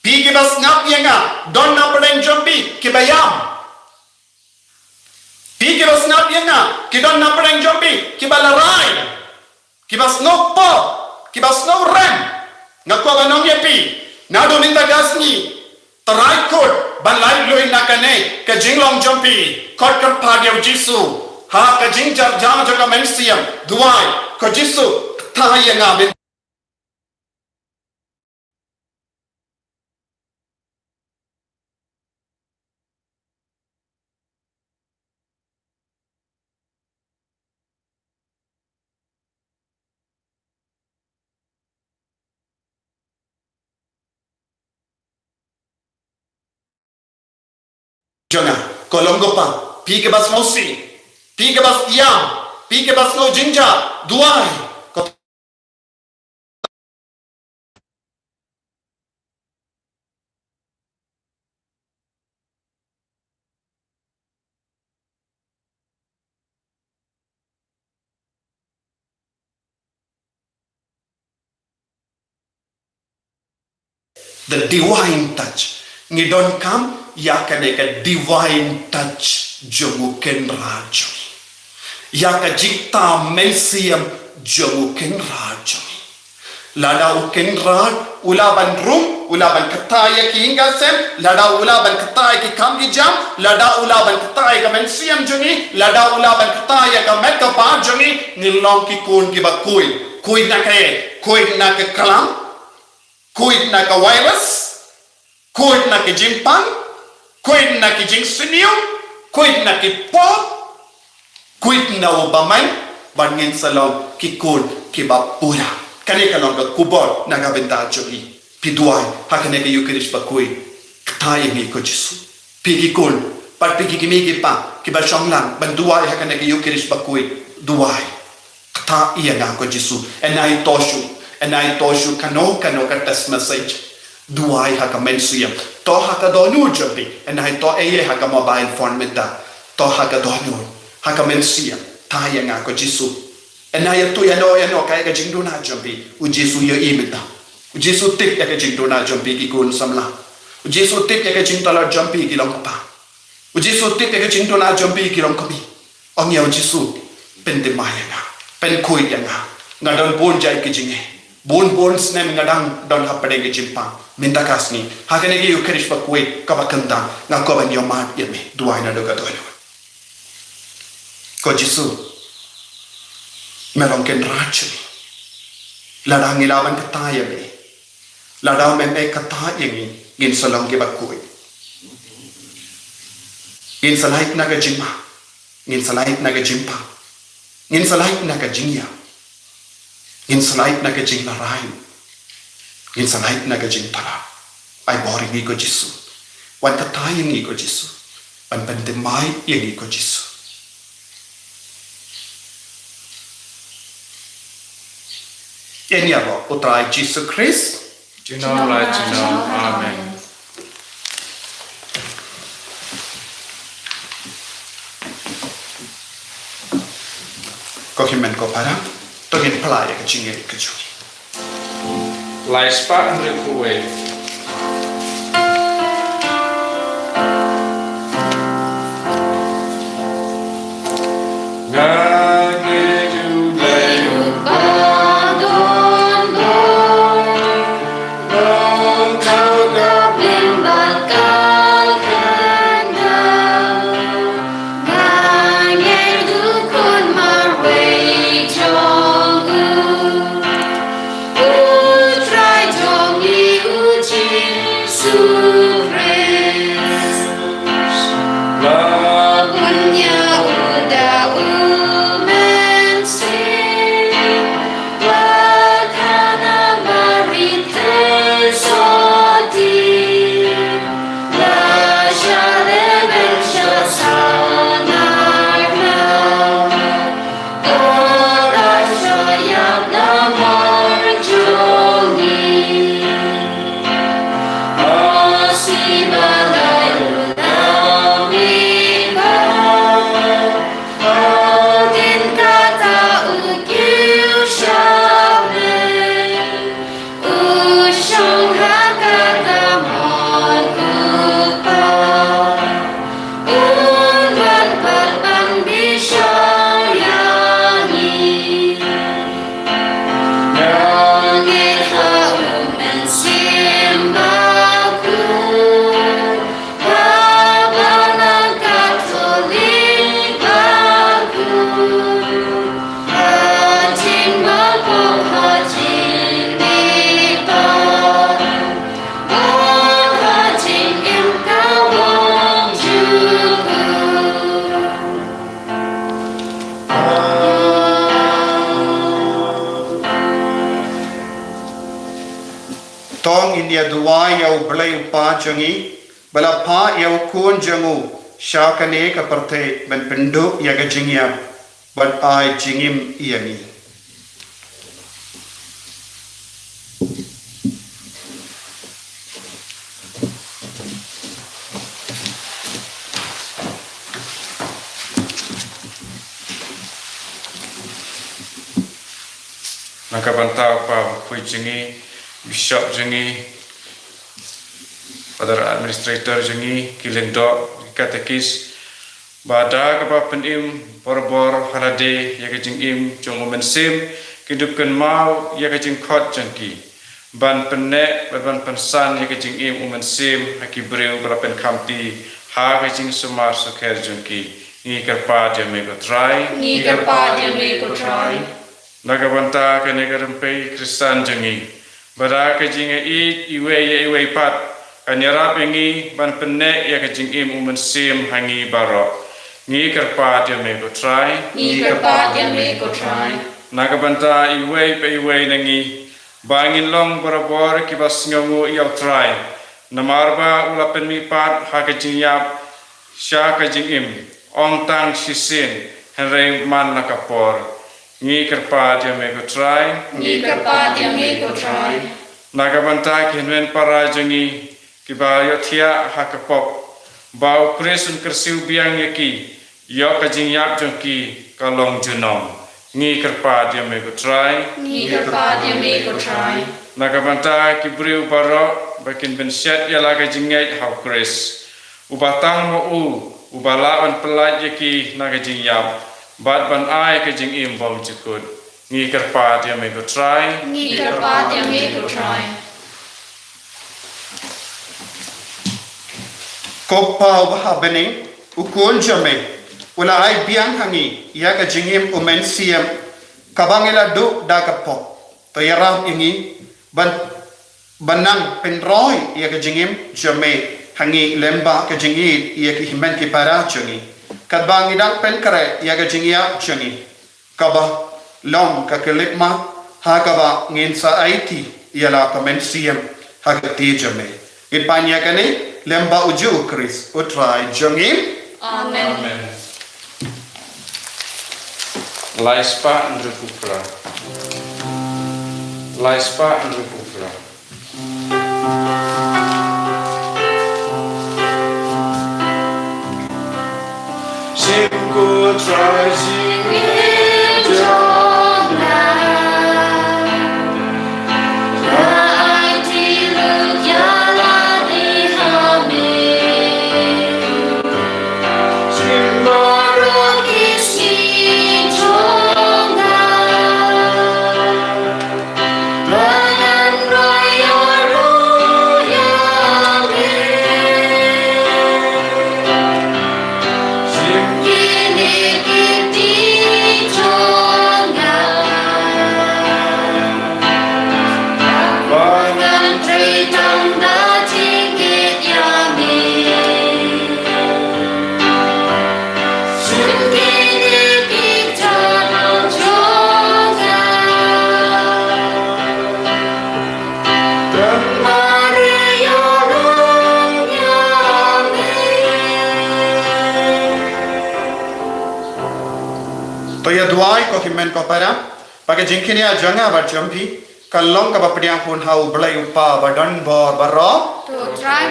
Pigi bas ngap yenga don na padeng jompi kibayam Pigi bas ngap yenga ki don na padeng jompi kibalarai kibas no po kibas no rem ngakwa ganong yepi nado minta gasni tarai kot balai loi nakane ka jinglong jompi kot kar pagyaw jisu ha ka jingjar jam jaga mensiam duai ko jisu tayenga bin Jonah, kolongo pa, pike bas mosi, pike bas yam, pike bas no jinja, duai. The divine touch. Ngidon kam yakane ka divine touch jomu ken rajo yaka jikta mensiam jomu ken rajo lada u ken raj ulaban rum ulaban kataya ki ingasem lada ulaban kataya ki kamgi jam lada ulaban kataya ka mensiam jongi lada ulaban kataya ka meka pa jongi nilong ki kun ki bakui kui na ka kalam kui na ka virus Kuit na ki jimpang, kuit na ki jing siniu, kuit na ki pop, kuit na ubaman, bangin salong ki kun ki bapura. Kani ka nong ka kubor na nga benda jogi. Piduay, hakane ka yukirish ba kui, kataya ngi ko jisu. Pigi kun, pat pigi kimigi pa, ki ba shong lang, banduay hakane ka yukirish ba kui, duay. Kata iya nga ko jisu. Enay toshu, kano katas message. Duai haka mensiam to haka donu jobi and I to eye haka mobile phone meta to haka donu haka mensiam taya nga ko jisu and I to yano kaya ka jingdo na jobi u jisu yo imita u jisu tip ya ka jingdo na jobi ki kun samla u jisu tip ya ka jingdo la jobi ki long pa u jisu tip ya ka jingdo na jobi ki long kabi ang yaw Jisu pen de maya nga pen koi yang nga don bon jai ke jinge bon snem nga dang don hapade ke jimpang minta kasni hakane ge ukrish pa koi ka bakanda nga ko ban yoma yeme duai na do ga do ko Jisu melong ken rachni ladang ilaban kata yeme ladang men kata yengi gin salong ke bakoi gin salait na ga jimma ngin salait naga jimpa ngin salait naga jingya ngin salait naga jingla rain ngin salait naga jingpala ai bori ni ko Jisu wan kata yang ni ko Jisu wan pendemai yang ni ko Jisu ini apa utrai Jisu Christ Jinaulah jinau. Amen. ko himen ko para to gin playa ke jinge ke ju Lai spa andre kuwe. tong India dua yau belai pa jangi bala pa yau kun jangu syakane ka parte ben penduk ya ga jingya ban ai jingim iani Maka bantau pa pui jingi, bishop jingi, pada administrator jingi, kileng dok, katekis, bada kapa penim bor halade ya kajing im jong mensim kidupkan mau ya kajing khot jangki ban penek ban pensan ya kajing im mensim haki breu berapen kamti ha kajing sumar sukher jangki ni kerpa dia me ko try naga banta kene karempe Kristan jangi bara kajing iwe pat kanyarap ingi ban penek ya kajing im mensim hangi barok ni kerpa dia me ko try naga banta iwe nangi bangin long borobor kibas ngamu iau try namarba ulapen mi pat ha kajing yap sya kajing im ong tang sisin henrei man nakapor ni kerpa dia me ko try naga banta kinwen para jangi kibayo thia hakapop bau kresun kersiu biang yaki yo kajing yap jongki kalong junom ni kerpa dia me ko try naga banta kibriu baro bakin ben set ya la kajing ngai hau kres ubatang mo ubala on pelaj yaki na kajing yap bat ban ai kajing im bom chikut ngi karpat ya me ko try Ngi karpat yang me ko try. Kopau bahabening ukun jame ula ai biang hangi ya ka jingim umen siam kabangela du da kapo to yaram ingi banang penroy ya ka jingim jame hangi lemba ka jingi ya ki himen ki para jungi kadbang idang pen kare ya ka jingia jungi kaba long ka kelipma ha kaba ngin sa IT ya la ka men siam ha ka ti jame ipanya kane lemba uju Chris utrai jongim Amen. Laispa ndrukupra Laispa ndrukupra Simku try to ya duai ko himen ko para pakai jingkinia janga ba jampi kalong ka bapdiang pun hau blai upa badan bor baro To try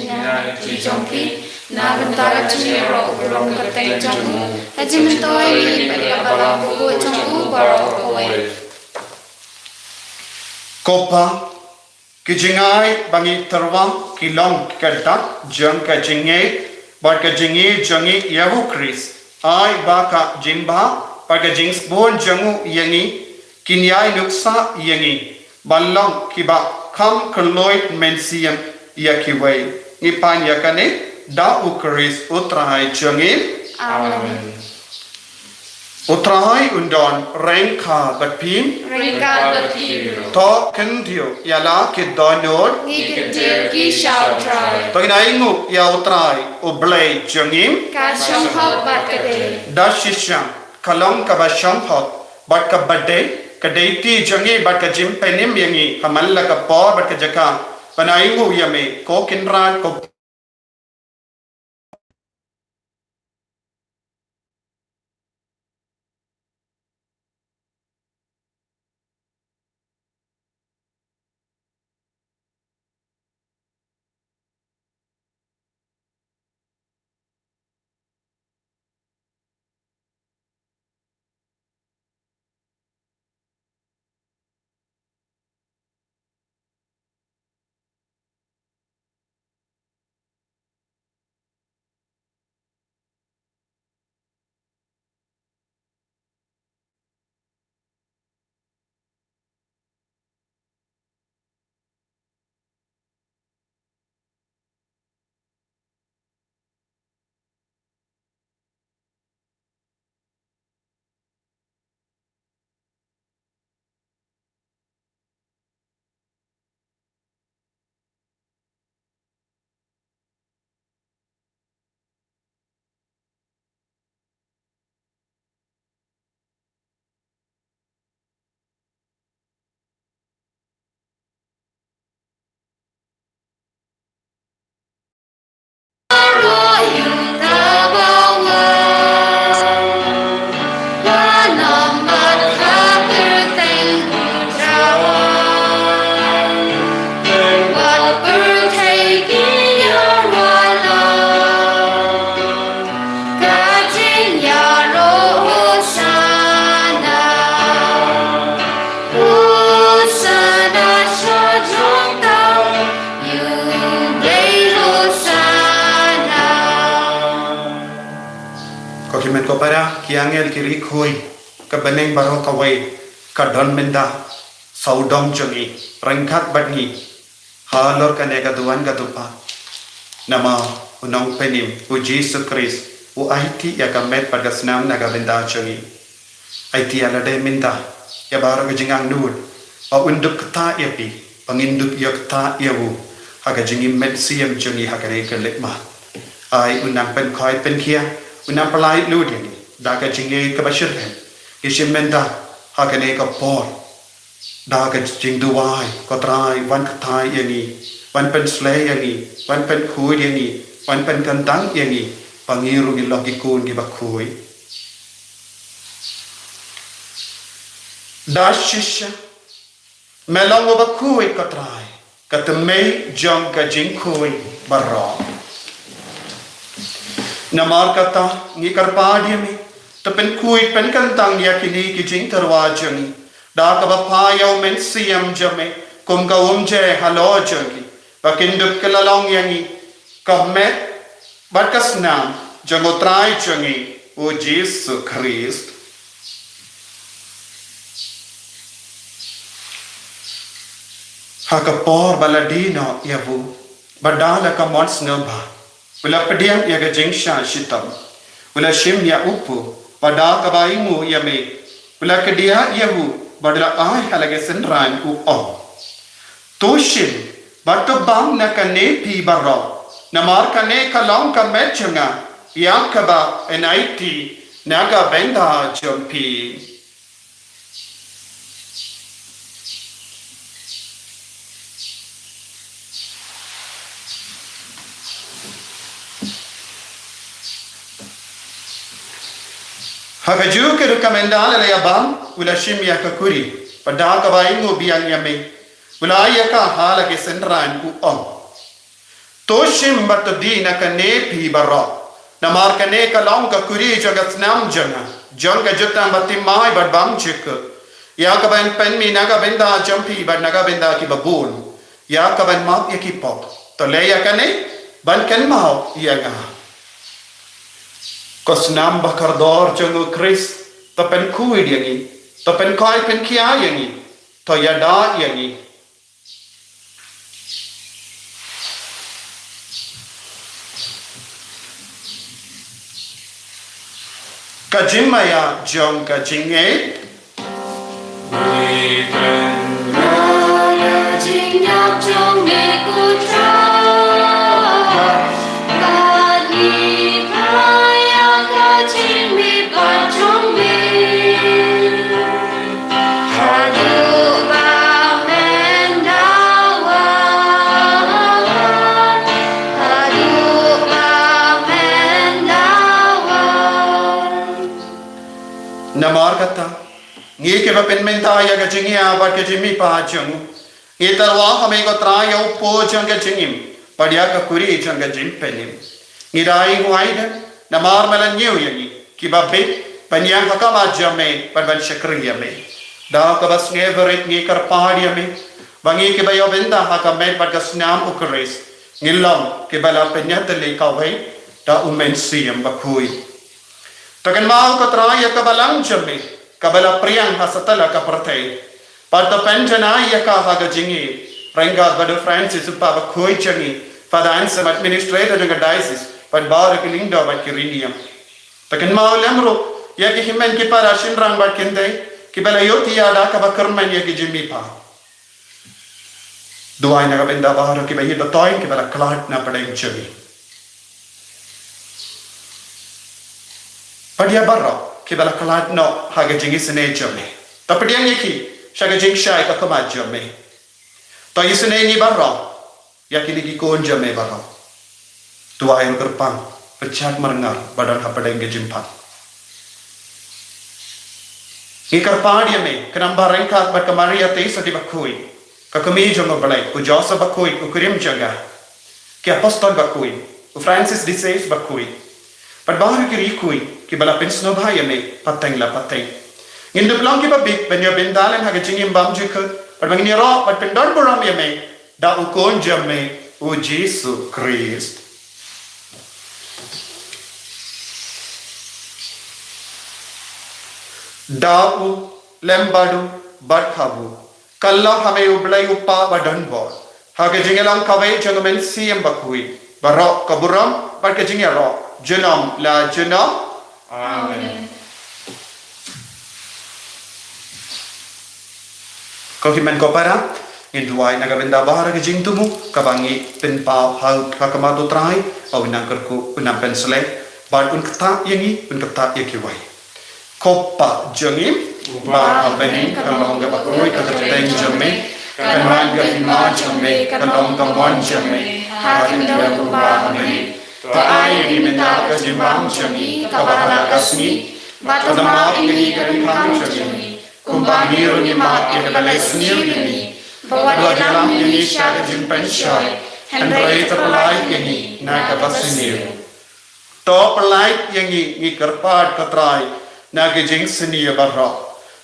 na ti jongki na bentara chinero ulong kate jamu. Haji mentoi pada balang buku jamu baro kowe. kopa ki jingai bangi terwang ki long kertak jang ka jingai bar ka jingi jangi yahu Chris ai ba ka jimba pakai jings bon jangu yangi kinyai nuksa yangi balong kiba kam kerloit mensiam yakiway nipan yakane da ukris utrahai jangi Amen. utrahai undon rengka batpim Ringkat berkiro. to kendio yala kidonod Ngikir ki shall try. Paginaingu ya utrai ublay jangim Kasyong hot bat kade. dashisham kalong kabasham hot bat ka bade kadaiti jangi bat ka jimpenim yangi hamalla ka po bat ka jaka panaingu yame ko kinran ko bara kiangel kiri khoi ka beneng baro ka wei ka don menda saudong jongi rengkat badni halor ka nega duan ka dupa nama unong penim u Jesus Christ u aiti ya ka met pagasnam naga benda jongi aiti ala de minda ya baro ka jingang nur o unduk kata ya pi panginduk ya kata ya wu haga jingi met siam jongi haga ne ka lekma ai unang pen khoi pen kia unang palai lu de da ka jingi ka bashir he yishim menda haga ne ka por da ka jing duai ko trai wan kata ya ni wan pen slay ya ni wan pen khu ya ni wan pen kan tang ya ni pangiru gi logi kun gi bakhui da shisha melong ba kui ka trai ka temei jong ka jing kui barro namar kata ngi karpa dia mi to pen kui pen kan tang dia kini ki jing terwa jong da ka ba pa yo men siam jame kum ka je halo jong ba kin duk ka lalong yangi ka met barkas nam jong trai jong o Jesus Christ haka por baladino yavu badala ka mons ngaba ula pediang ya gajing sha shitam ula shim ya upu pada ka baingu yame ula kedia yavu badala ai halage senran u o toshim batu bang na kane pi barro namar kane kalong ka mechanga yakaba nit naga benda jompi Hagaju ke rekomendal le abang ula shimya ka kuri pada ka baingu biang yame ula ya ka hala ke senran ku om to shim bat dina ka ne pi barra namar ka ne ka long ka kuri jagat nam jana jang ka jutta bati mai bad bam chik ya ka ban pen mi naga benda jampi bad naga benda ki babun ya ka ban mak ya ki pop to le ya ka ne ban ken mau ya ga Kosnam bakar dor jangu Chris to pen kui yangi to pen koi pen kia yangi to yada yangi kajimaya jong kajinge namar kata ngi ke ba pen menta ya ga jingi a ba ke jimi pa jung ngi tarwa hame ko tra ya po jang ga jingim padya ka kuri jang ga jim penim ngi rai huai da namar melan nyu yani ki ba be panyang ka ma jame pan ban shakriya me da ka bas nge verit ngi kar pahadiya me bangi ke ba yo benda ha ka me pat ka snam ukres ngilam ke bala penyat le ka wai da umen siam ba khui Takan mau ka traya ka balang jame ka bala priang ha satala ka pertai pada penjana ya ka ha ga jingi rengga badu Francis pa ba khoi changi pada answer administrator ng diocese pad bar ki lingda ba kiriniam takan mau lemro ya ki himen ki para shinrang ba kinde ki bala yoti ya da ka ba karman ya ki jimi pa duai na ka benda ba ki ba hi da toy ki bala klat na padai chami Padia barra ki bala kalat no haga jingi sene jame ta padiang yaki shaga jing shai ka kama jame ta yisene ni barra yaki ni kon jame barra tu ayon kerpang pechat merengar badan hapadang ge jimpa ni karpadi me kanamba rengkat bat kamaria te sadi bakui ka kami jongo balai ku josa bakui ku kurim jaga ki apostol bakui ku Francis de Sales bakui pat bahar ki rikui ki bala pensno bhai me pateng la pateng ngindu blang ki babik ben yo bendalen haga jingim bam jik pat bangni ro pat pendor boram me da u kon jamme o Jesus Christ Dau lembadu bat kabu. Kalau hame ublay upa badan bor. Hage jingelang kawai jangamen siem bakui. Barok kaburam bat ke jingero. Jenam la jenam. Amen. Kau himen ko para Induai naga benda bahara ke jing tumu kabangi penpau hal kakamatu trai au nangkerku unam pensle ban un kata yangi un kata yakiwai kopa jangim ba abeni kalong ga bakoi ka teng jamme kanman ga hima jamme kalong ga mon jamme hakin da ku ba abeni to ai ni menta ka jimam jami ka bahala kasmi ba to ma ini ga kam jami kumbani ro ni ma ke balai sni ni bahwa dalam Indonesia kejimpan syai Henry terpelai yang naga basinir to pelai yang ni kerpat ketrai naga jing seni barra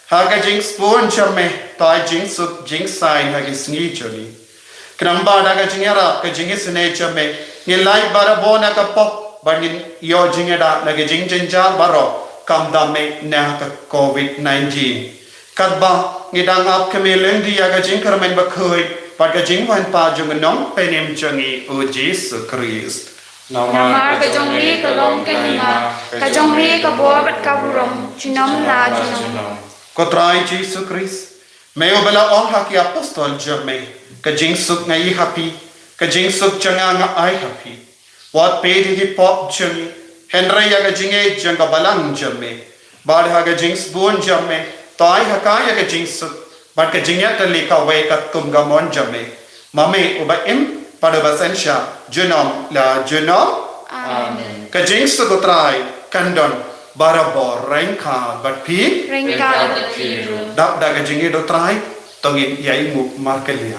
haga jing spon charme tai jing suk jing sai naga sni joni kenamba naga jing ara ke jing sene charme ni lai bara bona ka pop bangin yo jing ada naga jing jenjal barra kam dame na ka covid-19 kadba ngidang ap kemeleng dia ka jing kermen bakhoi pat ka jing wan pa jung nong penem jangi o Jesus Christ Namar ka jong ri ka long ka hima ka jong ri ka bobat ka burom chinam la jinam ko trai Jesus Christ meo bela on ha ki apostol jame ka jing suk ngai happy ka jing suk changa nga ai happy wat pe di pop jangi Henry ya ka jinge jang ka balang jame bad ha ka jing spoon jame tai hakaya ke jingsu bat ke jingya tali ka we kat kum gamon jame mame uba im pada basensha jenom la jenom Amen ke jingsu ko trai kandon barabor rengka bat pi Rengka dap da ke jingi do trai tongin yai mu markelia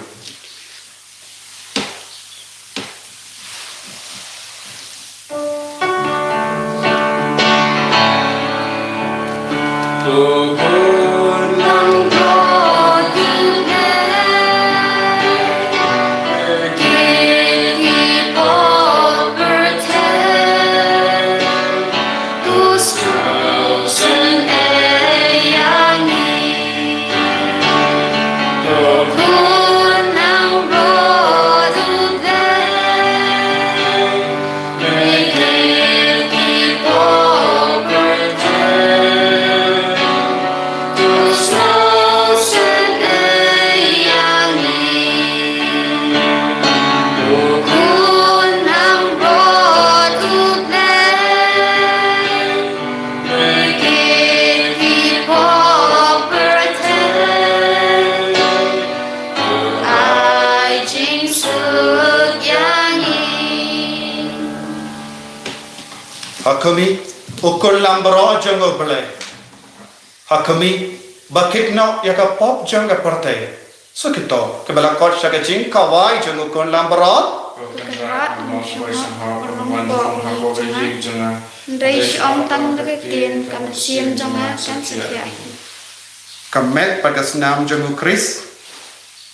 Hakami ukul lambro jango bele Hakami bakit no yaka pop janga parte so kito kebala kot shaka jing kawai jango ukul lambro Ndai om tang lagi tin kam siam janga kan sekian kamet pagas nam jango Chris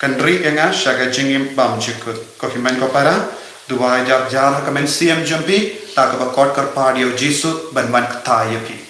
kendri enga shaka jingim bam jikut ko himen ko para dua jar jar kamen siam jambi tak bakot kerpadio jisu banman ketayapi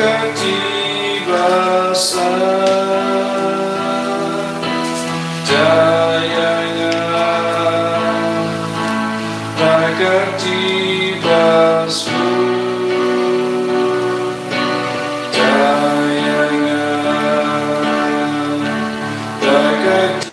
Rakatibasa Jayanya Rakatibasu Jayanya Rakati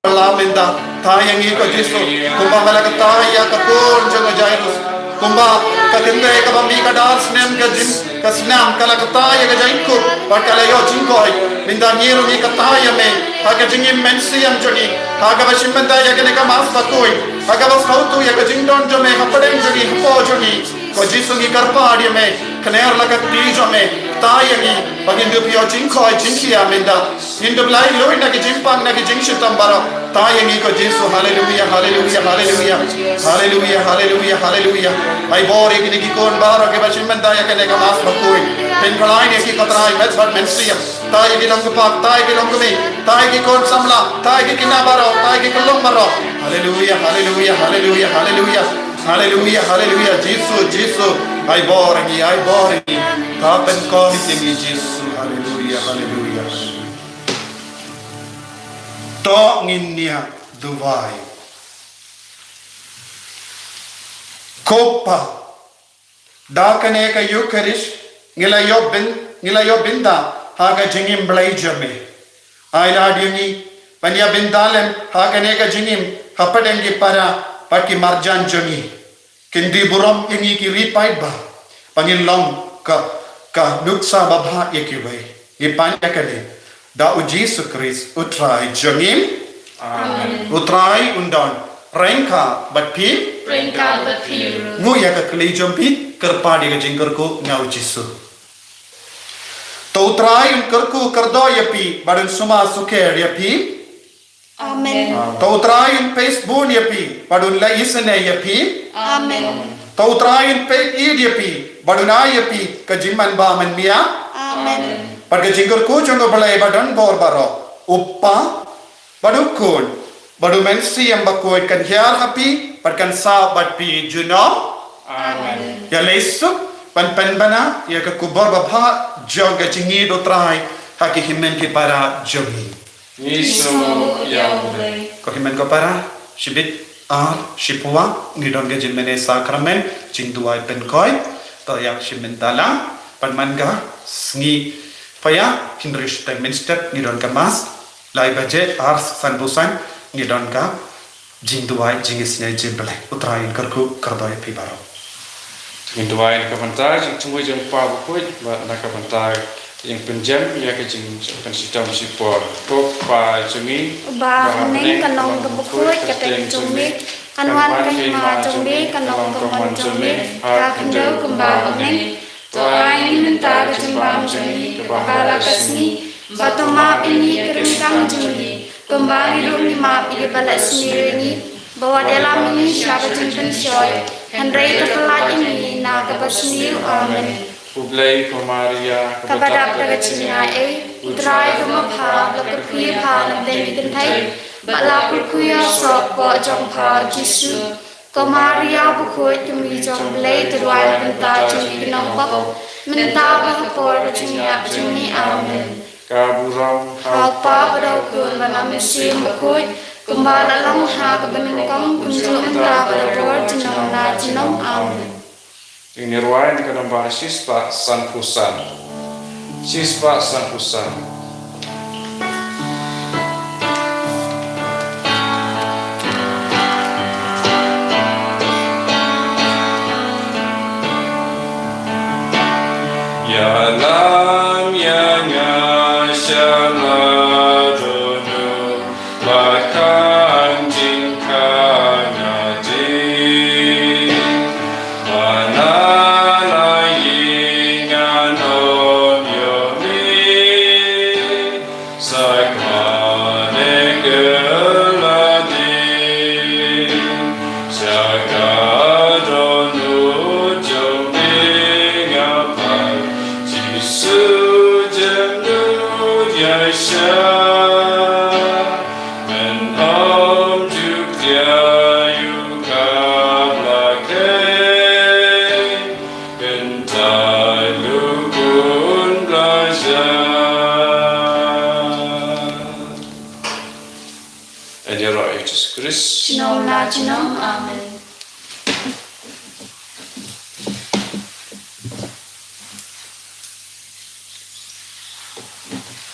Lamenda tayangi ko Jesu kumba malaka taya ka kon janga jairus kumba ka tinde ka bambi ka dar snem ka jin ka snam kala ka taya ka jainku pa kala yo jinko ai minda niru ni ka taya me ha ka jingi mensiam joni ha ka bashimenda ya ka mas ba koi ha ka bas khautu ya ka jingdon jo me ha padeng joni ho joni ko Jesu ni karpa adi me kner laka ti jo me tayangi bagindu pio jinko ai jinkia menda hindu blai loi na ki jimpang na ki jingshitam bara tayangi ko Jesu hallelujah hallelujah hallelujah hallelujah hallelujah hallelujah ai bori ki ki kon bara ke bashimenda ya ka mas ba koi pen kalai ne ki katrai met bat mensiam tai ki long pak tai ki long me tai ki kon samla tai ki kinabaro tai ki kolong baro hallelujah hallelujah hallelujah hallelujah hallelujah hallelujah Jesu Jesu ai borangi kapan kau hitingi Jesu hallelujah hallelujah to nginia duwai kopa dakane ka eucharist ngilayo binda haga jingim blaijame ai ladingi panya bindalem haga ne ka jingim hapadengi para paki marjan jami kindi buram ingi ki ripai ba pangin long ka nuksa babha yekiwai ipanya kale da u Jesu Christ utrai jangim amen utrai undan rengka batpi ngu ya ka klei jampi kerpadi ka jingkar ko ngau Jesu to utrai un karku kardo yapi badun suma suker yapi Amen. to utrai un Facebook yapi badun la isne yapi Amen. to utrai un pe yapi baduna yapi ka jimman ba man mia Amen. Pada jingkar ko jongo balai badan bor baro uppa badukun badu mensi yang bakoi kan hiar happy padkan sa batpi juno Amen. ya lesu pan bana ya ka kubor babha joga jingi do trai haki himen ki para jogi Yesu Yahweh. ko himen ko para shibit shipua ni don ge jimene sakramen jingduai pen koi to yak shimen dala pan manga sngi paya hinrish time minister ni don ka mas lai baje ars san busan ni don ka jing duai jing isnya jim belai utrain karku kardoi pi baro Dengan doa yang kebentar, yang cuma yang pa bukuj, nak kebentar yang penjam, ya kecing pensidam sipor, kok pa cumi, ba neng kanong kebukuj kate cumi kanwan kanma cumi kanong kemon cumi ka kendau kembang neng doa ini minta kecembang cumi kepala kesni batu map ini kerengkang cumi kembang hidup ni map ini balak sendiri ni bahwa dalam ini siapa jempen syoy Andrei terpelat ini nak kebasniu amin. Ublay ko Maria Kepada pegacina utrai kemapha lekepui pha lamdeni kentai bakla perkuya sok ko jong pha Yesu. Ko Maria bukut kemi jong blai terwai benta jeng kinong pap menta bahapor kecinya jeni amin. Kaburang Apa pada kun bana mesim bukut kembali dalam hak kebenengkang kunjung entah pada bor jenong na jenong amin. Ini ruang ke nomor siswa San Fusan. Siswa San Fusan. Ya lam ya ngasyalah bahkan jingka ngaji mana lain nganon yomi sakmane geladi syagadonu jomi ngapai jisu jemnud yasha Jenong na jenong amin.